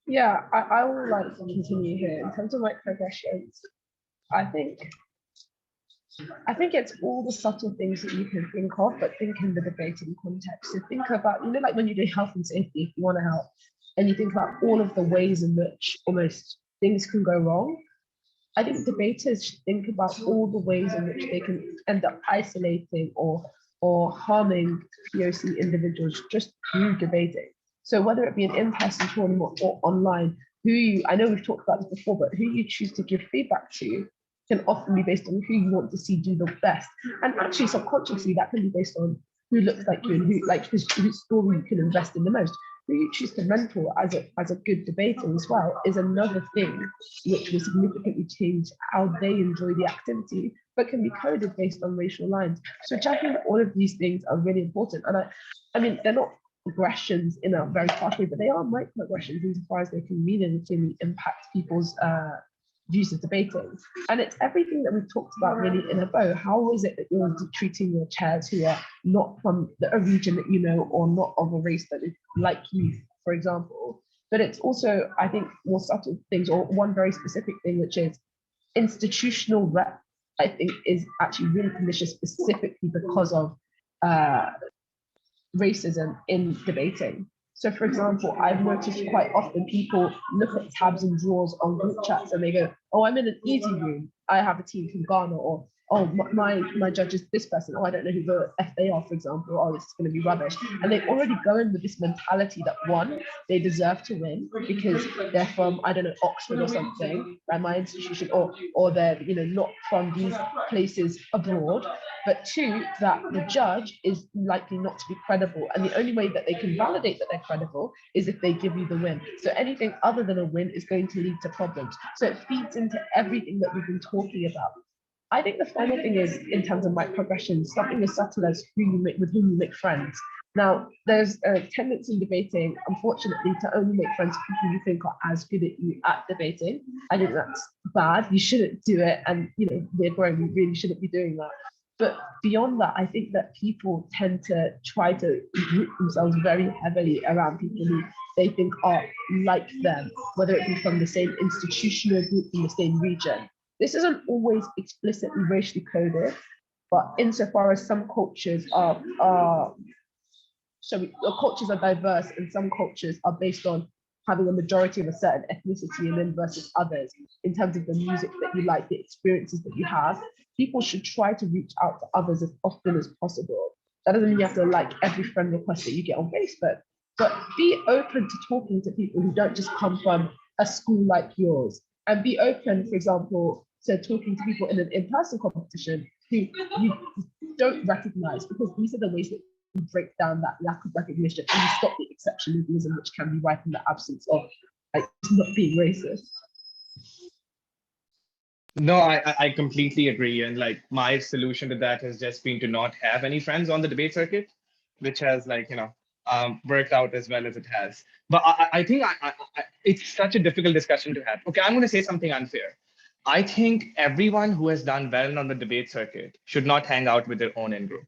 Yeah, I would like to continue here. In terms of microaggressions, I think it's all the subtle things that you can think of, but think in the debating context. So think about, like when you do health and safety, if you want to help, and you think about all of the ways in which almost things can go wrong. I think debaters should think about all the ways in which they can end up isolating or harming POC individuals just through debating. So whether it be an in-person tournament or online, I know we've talked about this before, but who you choose to give feedback to can often be based on who you want to see do the best. And actually subconsciously that can be based on who looks like you and whose story you can invest in the most. Who you choose to mentor as a good debater as well is another thing which will significantly change how they enjoy the activity, but can be coded based on racial lines. So I think all of these things are really important. And I mean, they're not aggressions in a very harsh way, but they are microaggressions insofar as they can meaningfully impact people's views of debating. And it's everything that we've talked about really in a bow. How is it that you're treating your chairs who are not from a region that you know, or not of a race that is like you, for example? But it's also, I think, more subtle things, or one very specific thing, which is institutional rep, I think, is actually really pernicious specifically because of racism in debating. So, for example, I've noticed quite often people look at tabs and drawers on group chats and they go, oh, I'm in an easy room. I have a team from Ghana, or oh, my judge is this person. Oh, I don't know who the F they are, for example. Oh, this is going to be rubbish. And they already go in with this mentality that, one, they deserve to win because they're from, I don't know, Oxford or something, by my institution, or they're, not from these places abroad. But two, that the judge is likely not to be credible. And the only way that they can validate that they're credible is if they give you the win. So anything other than a win is going to lead to problems. So it feeds into everything that we've been talking about. I think the final thing is, in terms of microaggressions, something as subtle as with whom you make friends. Now, there's a tendency in debating, unfortunately, to only make friends with people you think are as good at debating. I think that's bad. You shouldn't do it. And, we're growing, we really shouldn't be doing that. But beyond that, I think that people tend to try to group themselves very heavily around people who they think are like them, whether it be from the same institutional group, in the same region. This isn't always explicitly racially coded, but insofar as some cultures cultures are diverse, and some cultures are based on having a majority of a certain ethnicity and then versus others, in terms of the music that you like, the experiences that you have, people should try to reach out to others as often as possible. That doesn't mean you have to like every friend request that you get on Facebook, but be open to talking to people who don't just come from a school like yours, and be open, for example, to talking to people in an in-person competition who you don't recognize, because these are the ways that break down that lack of recognition and you stop the exceptionalism which can be right in the absence of like not being racist. No, I completely agree. And like my solution to that has just been to not have any friends on the debate circuit, which has like, worked out as well as it has. But I think it's such a difficult discussion to have. Okay, I'm going to say something unfair. I think everyone who has done well on the debate circuit should not hang out with their own in-group.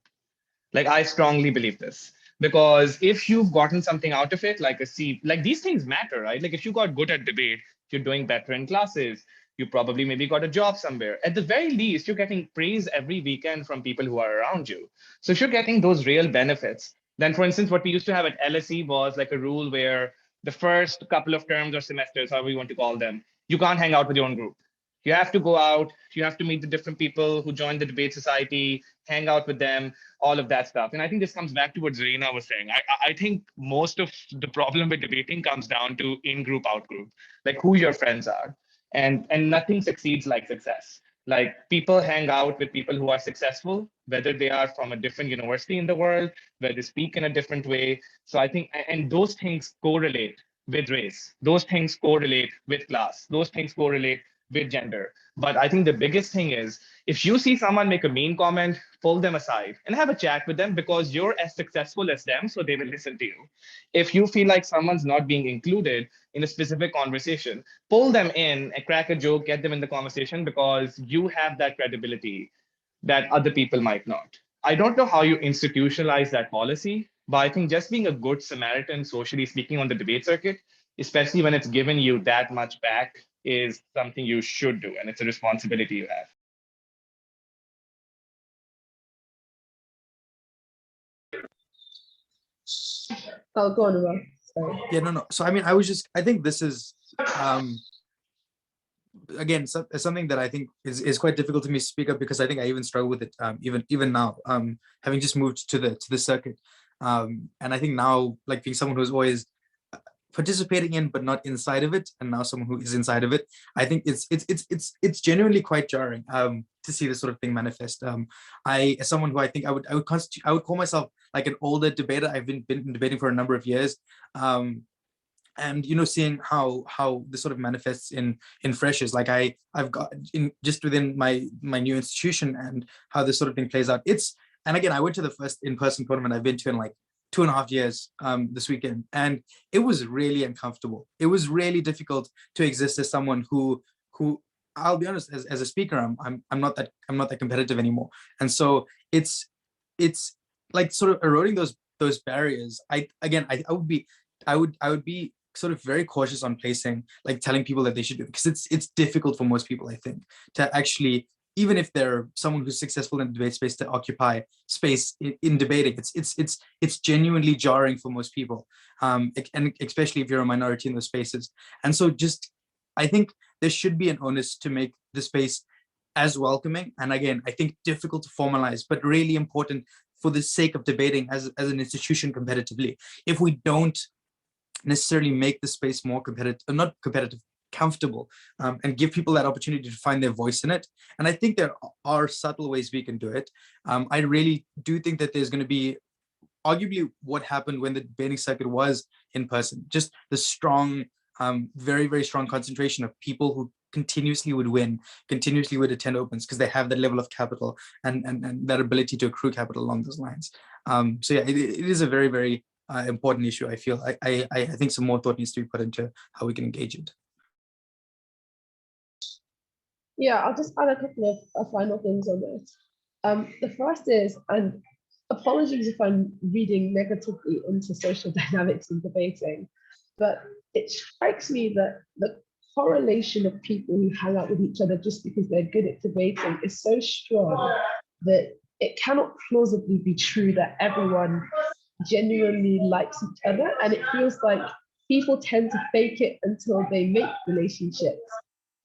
Like, I strongly believe this. Because if you've gotten something out of it, like a C, like these things matter, right? Like if you got good at debate, you're doing better in classes, you probably maybe got a job somewhere. At the very least, you're getting praise every weekend from people who are around you. So if you're getting those real benefits, then for instance, what we used to have at LSE was like a rule where the first couple of terms or semesters, however you want to call them, you can't hang out with your own group. You have to go out, you have to meet the different people who join the debate society, hang out with them, all of that stuff. And I think this comes back to what Zarina was saying. I think most of the problem with debating comes down to in-group, out-group, like who your friends are. And nothing succeeds like success. Like people hang out with people who are successful, whether they are from a different university in the world, where they speak in a different way. So I think, and those things correlate with race. Those things correlate with class. Those things correlate with gender. But I think the biggest thing is if you see someone make a mean comment, pull them aside and have a chat with them because you're as successful as them, so they will listen to you. If you feel like someone's not being included in a specific conversation, pull them in and crack a joke, get them in the conversation because you have that credibility that other people might not. I don't know how you institutionalize that policy, but I think just being a good Samaritan, socially speaking, on the debate circuit, especially when it's given you that much back, is something you should do, and it's a responsibility you have. Oh, go on, Noel. Sorry. Yeah, no. So I mean, I think this is again something that I think is quite difficult to me to speak up because I think I even struggle with it even now, having just moved to the circuit, and I think now, like being someone who's always participating in but not inside of it, and now someone who is inside of it, I think it's genuinely quite jarring to see this sort of thing manifest. I, as someone who I think I would call myself like an older debater. I've been debating for a number of years, and seeing how this sort of manifests in freshers, like I've got in just within my new institution, and how this sort of thing plays out. And again, I went to the first in-person tournament I've been to in like 2.5 years this weekend, and it was really uncomfortable. It was really difficult to exist as someone who I'll be honest, as a speaker, I'm not that competitive anymore, and so it's like sort of eroding those barriers. I would be sort of very cautious on placing, like telling people that they should do it, because it's difficult for most people, I think, to actually, even if they're someone who's successful in the debate space, to occupy space in debating. It's genuinely jarring for most people, and especially if you're a minority in those spaces. And so just, I think there should be an onus to make the space as welcoming, and again, I think difficult to formalize, but really important for the sake of debating as an institution competitively. If we don't necessarily make the space more competitive, not competitive, comfortable, and give people that opportunity to find their voice in it. And I think there are subtle ways we can do it. I really do think that there's going to be arguably what happened when the debating circuit was in person, just the strong, very, very strong concentration of people who continuously would win, continuously would attend opens, because they have that level of capital and that ability to accrue capital along those lines. So yeah, it is a very, very important issue. I feel I think some more thought needs to be put into how we can engage it. Yeah, I'll just add a couple of final things on this. The first is, and apologies if I'm reading negatively into social dynamics and debating, but it strikes me that the correlation of people who hang out with each other just because they're good at debating is so strong that it cannot plausibly be true that everyone genuinely likes each other. And it feels like people tend to fake it until they make relationships,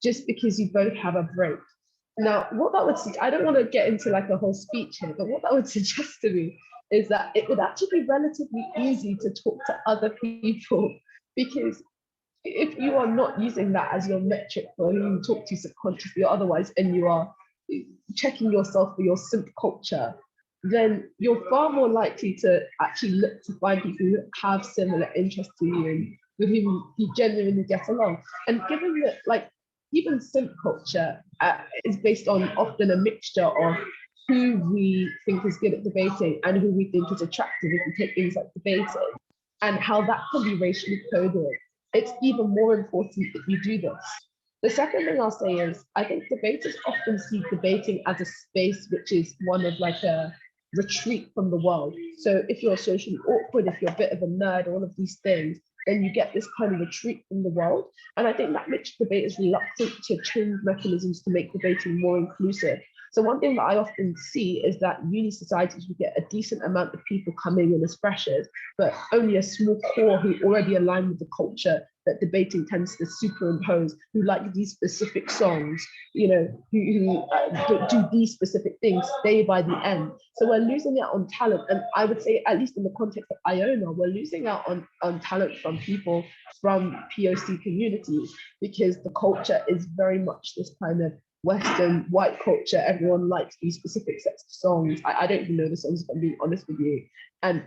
just because you both have a break. Now, what that would, I don't want to get into like a whole speech here, but what that would suggest to me is that it would actually be relatively easy to talk to other people, because if you are not using that as your metric for who you talk to subconsciously or otherwise, and you are checking yourself for your simp culture, then you're far more likely to actually look to find people who have similar interests to you and with whom you genuinely get along. And given that, like, even simp culture is based on often a mixture of who we think is good at debating and who we think is attractive if we take things like debating, and how that can be racially coded, it's even more important that you do this. The second thing I'll say is, I think debaters often see debating as a space which is one of like a retreat from the world. So if you're socially awkward, if you're a bit of a nerd, all of these things, then you get this kind of retreat from the world. And I think that makes debaters reluctant to change mechanisms to make debating more inclusive. So one thing that I often see is that uni societies, we get a decent amount of people coming in as freshers, but only a small core who already align with the culture that debating tends to superimpose, who like these specific songs, you know, who do these specific things, stay by the end. So we're losing out on talent. And I would say, at least in the context of Iona, we're losing out on talent from people from POC communities, because the culture is very much this kind of Western white culture. Everyone likes these specific sets of songs. I don't even know the songs, if I'm being honest with you. And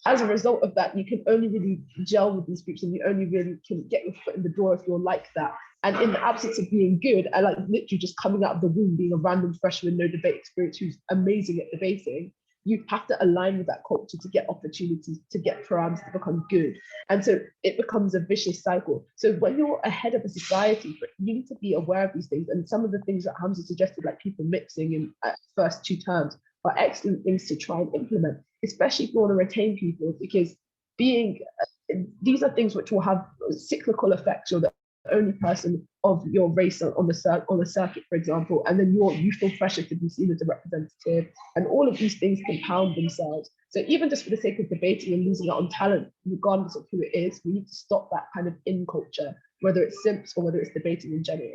as a result of that, you can only really gel with these groups, and you only really can get your foot in the door if you're like that. And in the absence of being good, I like literally just coming out of the womb, being a random freshman, no debate experience, who's amazing at debating, you have to align with that culture to get opportunities, to get programs to become good. And so it becomes a vicious cycle. So when you're ahead of a society, you need to be aware of these things. And some of the things that Hamza suggested, like people mixing in first 2 terms, are excellent things to try and implement, especially if you want to retain people, because these are things which will have cyclical effects. You're the only person of your race on the circuit, for example, and then you feel pressure to be seen as a representative, and all of these things compound themselves. So even just for the sake of debating and losing out on talent, regardless of who it is, we need to stop that kind of in culture, whether it's simps or whether it's debating in general.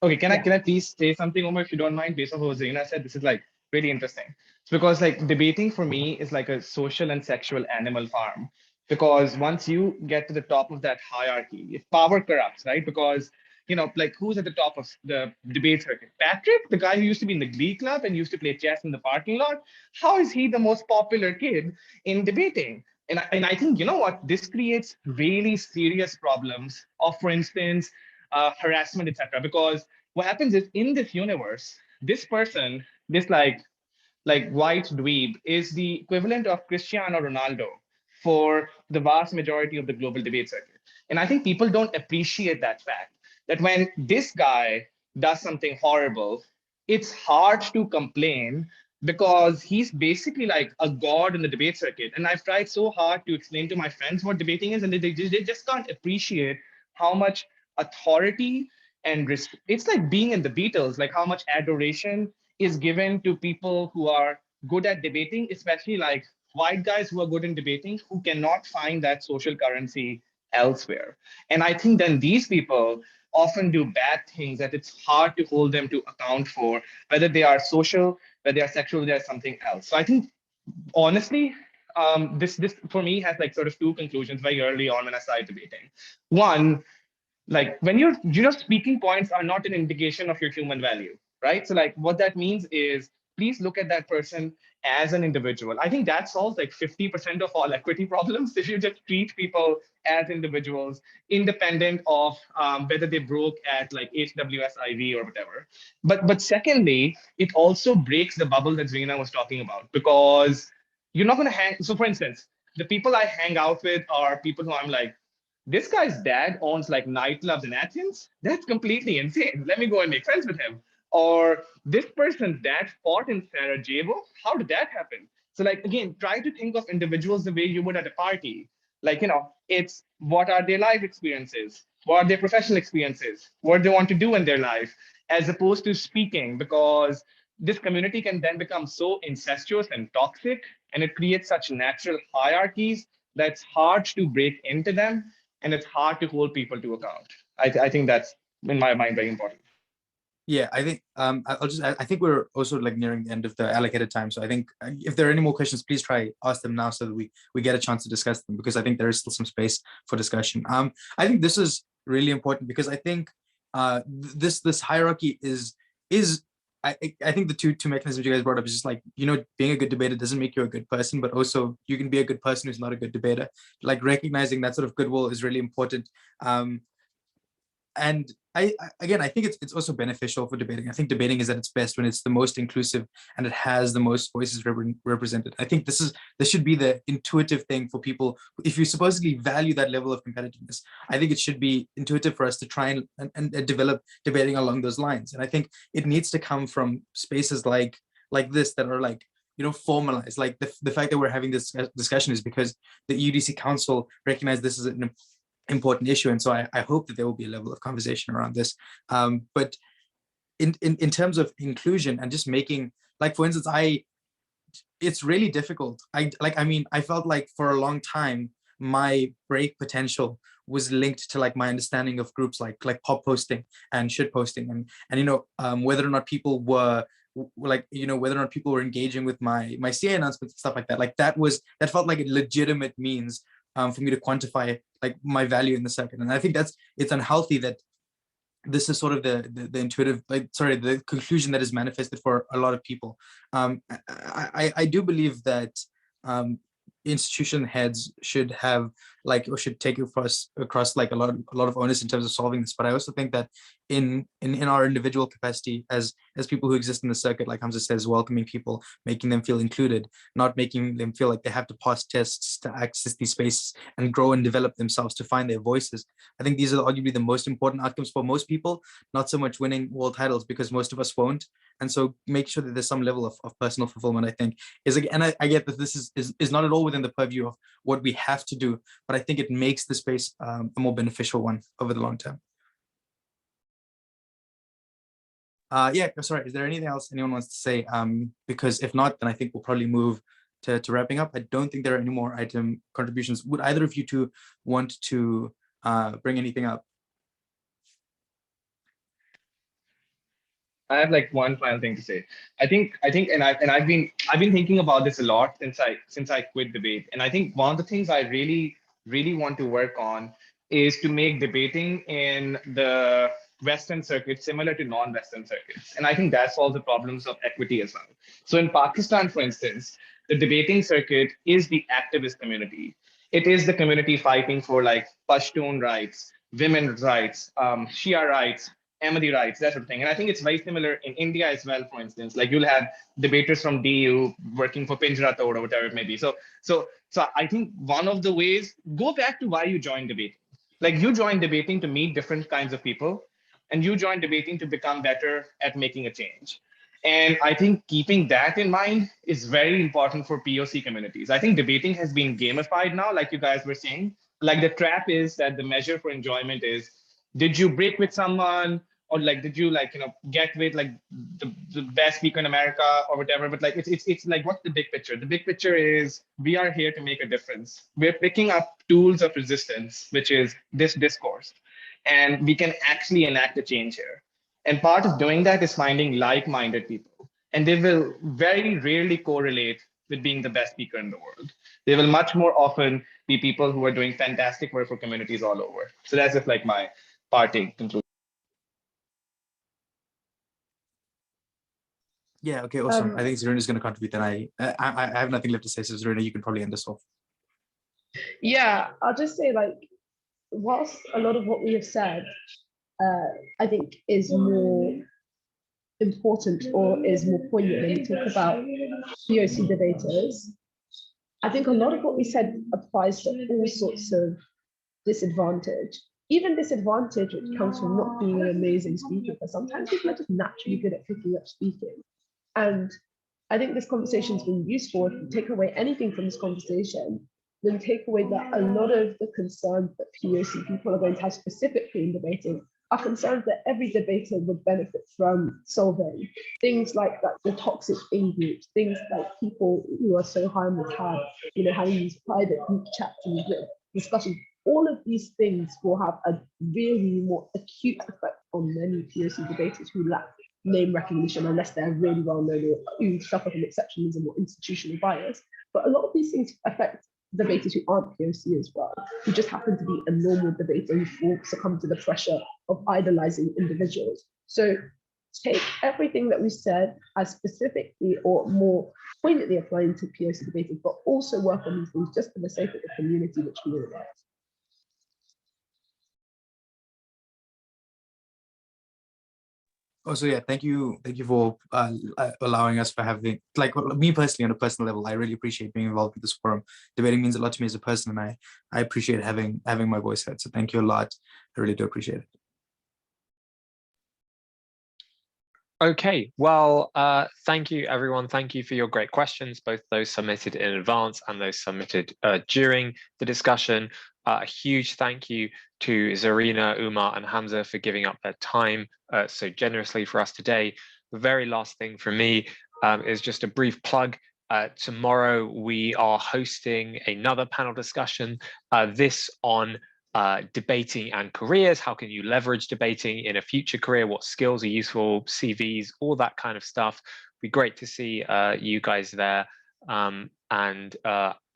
Okay, can I please say something, Omar, if you don't mind, based on what Zarina said? This is like really interesting. It's because like debating for me is like a social and sexual animal farm. Because once you get to the top of that hierarchy, if power corrupts, right? Because, you know, like who's at the top of the debate circuit? Patrick, the guy who used to be in the Glee Club and used to play chess in the parking lot. How is he the most popular kid in debating? And I think, you know what, this creates really serious problems of, for instance, harassment, etc. Because what happens is in this universe, this person, this like white dweeb is the equivalent of Cristiano Ronaldo for the vast majority of the global debate circuit. And I think people don't appreciate that fact, that when this guy does something horrible, it's hard to complain because he's basically like a god in the debate circuit. And I've tried so hard to explain to my friends what debating is, and they just can't appreciate how much authority and it's like being in the Beatles, like how much adoration is given to people who are good at debating, especially like white guys who are good in debating, who cannot find that social currency elsewhere. And I think then these people often do bad things that it's hard to hold them to account for, whether they are social, whether they are sexual, whether they are something else. So I think, honestly, this for me has like sort of 2 conclusions very early on when I started debating. One, like when your speaking points are not an indication of your human value, right? So like what that means is, please look at that person as an individual. I think that solves like 50% of all equity problems if you just treat people as individuals, independent of whether they broke at like HWSIV or whatever. But secondly, it also breaks the bubble that Zarina was talking about, because you're not going to hang. So for instance, the people I hang out with are people who I'm like, this guy's dad owns like nightclubs in Athens. That's completely insane. Let me go and make friends with him. Or this person's dad fought in Sarajevo. How did that happen? So like, again, try to think of individuals the way you would at a party. Like, you know, it's what are their life experiences? What are their professional experiences? What do they want to do in their life? As opposed to speaking, because this community can then become so incestuous and toxic, and it creates such natural hierarchies that's hard to break into them. And it's hard to hold people to account. I think that's, in my mind, very important. Yeah, I think I think we're also like nearing the end of the allocated time. So I think if there are any more questions, please try ask them now so that we get a chance to discuss them, because I think there is still some space for discussion. I think this is really important because I think this hierarchy is I think the two mechanisms you guys brought up is just like, being a good debater doesn't make you a good person, but also you can be a good person who's not a good debater. Like recognizing that sort of goodwill is really important. And again, I think it's also beneficial for debating. I think debating is at its best when it's the most inclusive and it has the most voices represented. I think this should be the intuitive thing for people. If you supposedly value that level of competitiveness, I think it should be intuitive for us to try and develop debating along those lines. And I think it needs to come from spaces like this that are like, formalized. Like the fact that we're having this discussion is because the EUDC Council recognized this as an important issue, and so I hope that there will be a level of conversation around this. But in terms of inclusion and just making, like, for instance, it's really difficult. I felt like for a long time my break potential was linked to like my understanding of groups like pop posting and shit posting, and whether or not people were whether or not people were engaging with my CA announcements and stuff like that. Like that felt like a legitimate means for me to quantify like my value in the circuit. And I think it's unhealthy that this is sort of the intuitive, the conclusion that is manifested for a lot of people. I do believe that institution heads should have or should take across like a lot of onus in terms of solving this. But I also think that in our individual capacity as people who exist in the circuit, like Hamza says, welcoming people, making them feel included, not making them feel like they have to pass tests to access these spaces and grow and develop themselves to find their voices. I think these are arguably the most important outcomes for most people, not so much winning world titles, because most of us won't. And so make sure that there's some level of personal fulfillment, I think, is, and I get that this is not at all within the purview of what we have to do, but I think it makes the space a more beneficial one over the long term. Yeah, sorry, is there anything else anyone wants to say? Because if not, then I think we'll probably move to wrapping up. I don't think there are any more item contributions. Would either of you two want to bring anything up? I have like one final thing to say. I think, and I've been thinking about this a lot since I quit debate. And I think one of the things I really want to work on is to make debating in the Western circuit similar to non-Western circuits. And I think that solves the problems of equity as well. So in Pakistan, for instance, the debating circuit is the activist community. It is the community fighting for like Pashtun rights, women's rights, Shia rights, Ahmadi rights, that sort of thing. And I think it's very similar in India as well, for instance. Like you'll have debaters from DU working for Pinjra Tod or whatever it may be. So I think one of the ways, go back to why you joined debating. Like you joined debating to meet different kinds of people, and you joined debating to become better at making a change. And I think keeping that in mind is very important for POC communities. I think debating has been gamified now, like you guys were saying. Like the trap is that the measure for enjoyment is, did you break with someone, or like did you get with like the best speaker in America or whatever? But like it's like, what's the big picture? The big picture is we are here to make a difference. We're picking up tools of resistance, which is this discourse, and we can actually enact a change here. And part of doing that is finding like-minded people, and they will very rarely correlate with being the best speaker in the world. They will much more often be people who are doing fantastic work for communities all over. So that's just like my parting conclusion. Yeah, okay, awesome. I think Zarina is going to contribute, and I have nothing left to say, so Zarina, you can probably end this off. Yeah, I'll just say, like, whilst a lot of what we have said, I think is more important or is more poignant when we talk about POC debaters, I think a lot of what we said applies to all sorts of disadvantage. Even disadvantage which comes from not being an amazing speaker, but sometimes people are just naturally good at picking up speaking. And I think this conversation has been useful. If you take away anything from this conversation, then take away that a lot of the concerns that POC people are going to have specifically in debating are concerns that every debater would benefit from solving. Things like that, the toxic in-groups, things like people who are so high on the tab, having these private group chats and discussions. All of these things will have a really more acute effect on many POC debaters who lack name recognition unless they're really well known or who suffer from exceptionalism or institutional bias. But a lot of these things affect debaters who aren't POC as well, who just happen to be a normal debater who succumb to the pressure of idolizing individuals. So take everything that we said as specifically or more poignantly applying to POC debating, but also work on these things just for the sake of the community which we live in. Also, yeah, thank you for allowing us for having, like, me personally on a personal level, I really appreciate being involved with this forum. Debating means a lot to me as a person, and I appreciate having my voice heard. So thank you a lot. I really do appreciate it. Okay, well, thank you, everyone. Thank you for your great questions, both those submitted in advance and those submitted during the discussion. A huge thank you to Zarina, Umar, and Hamza for giving up their time so generously for us today. The very last thing from me is just a brief plug. Tomorrow, we are hosting another panel discussion, this on debating and careers. How can you leverage debating in a future career? What skills are useful, CVs, all that kind of stuff. It'd be great to see you guys there.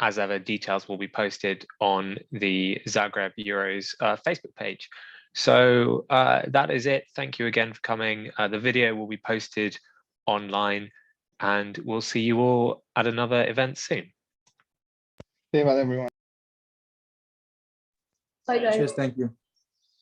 As ever, details will be posted on the Zagreb Euros Facebook page. So that is it. Thank you again for coming. The video will be posted online, and we'll see you all at another event soon. Bye, everyone. Bye, guys. Cheers, thank you.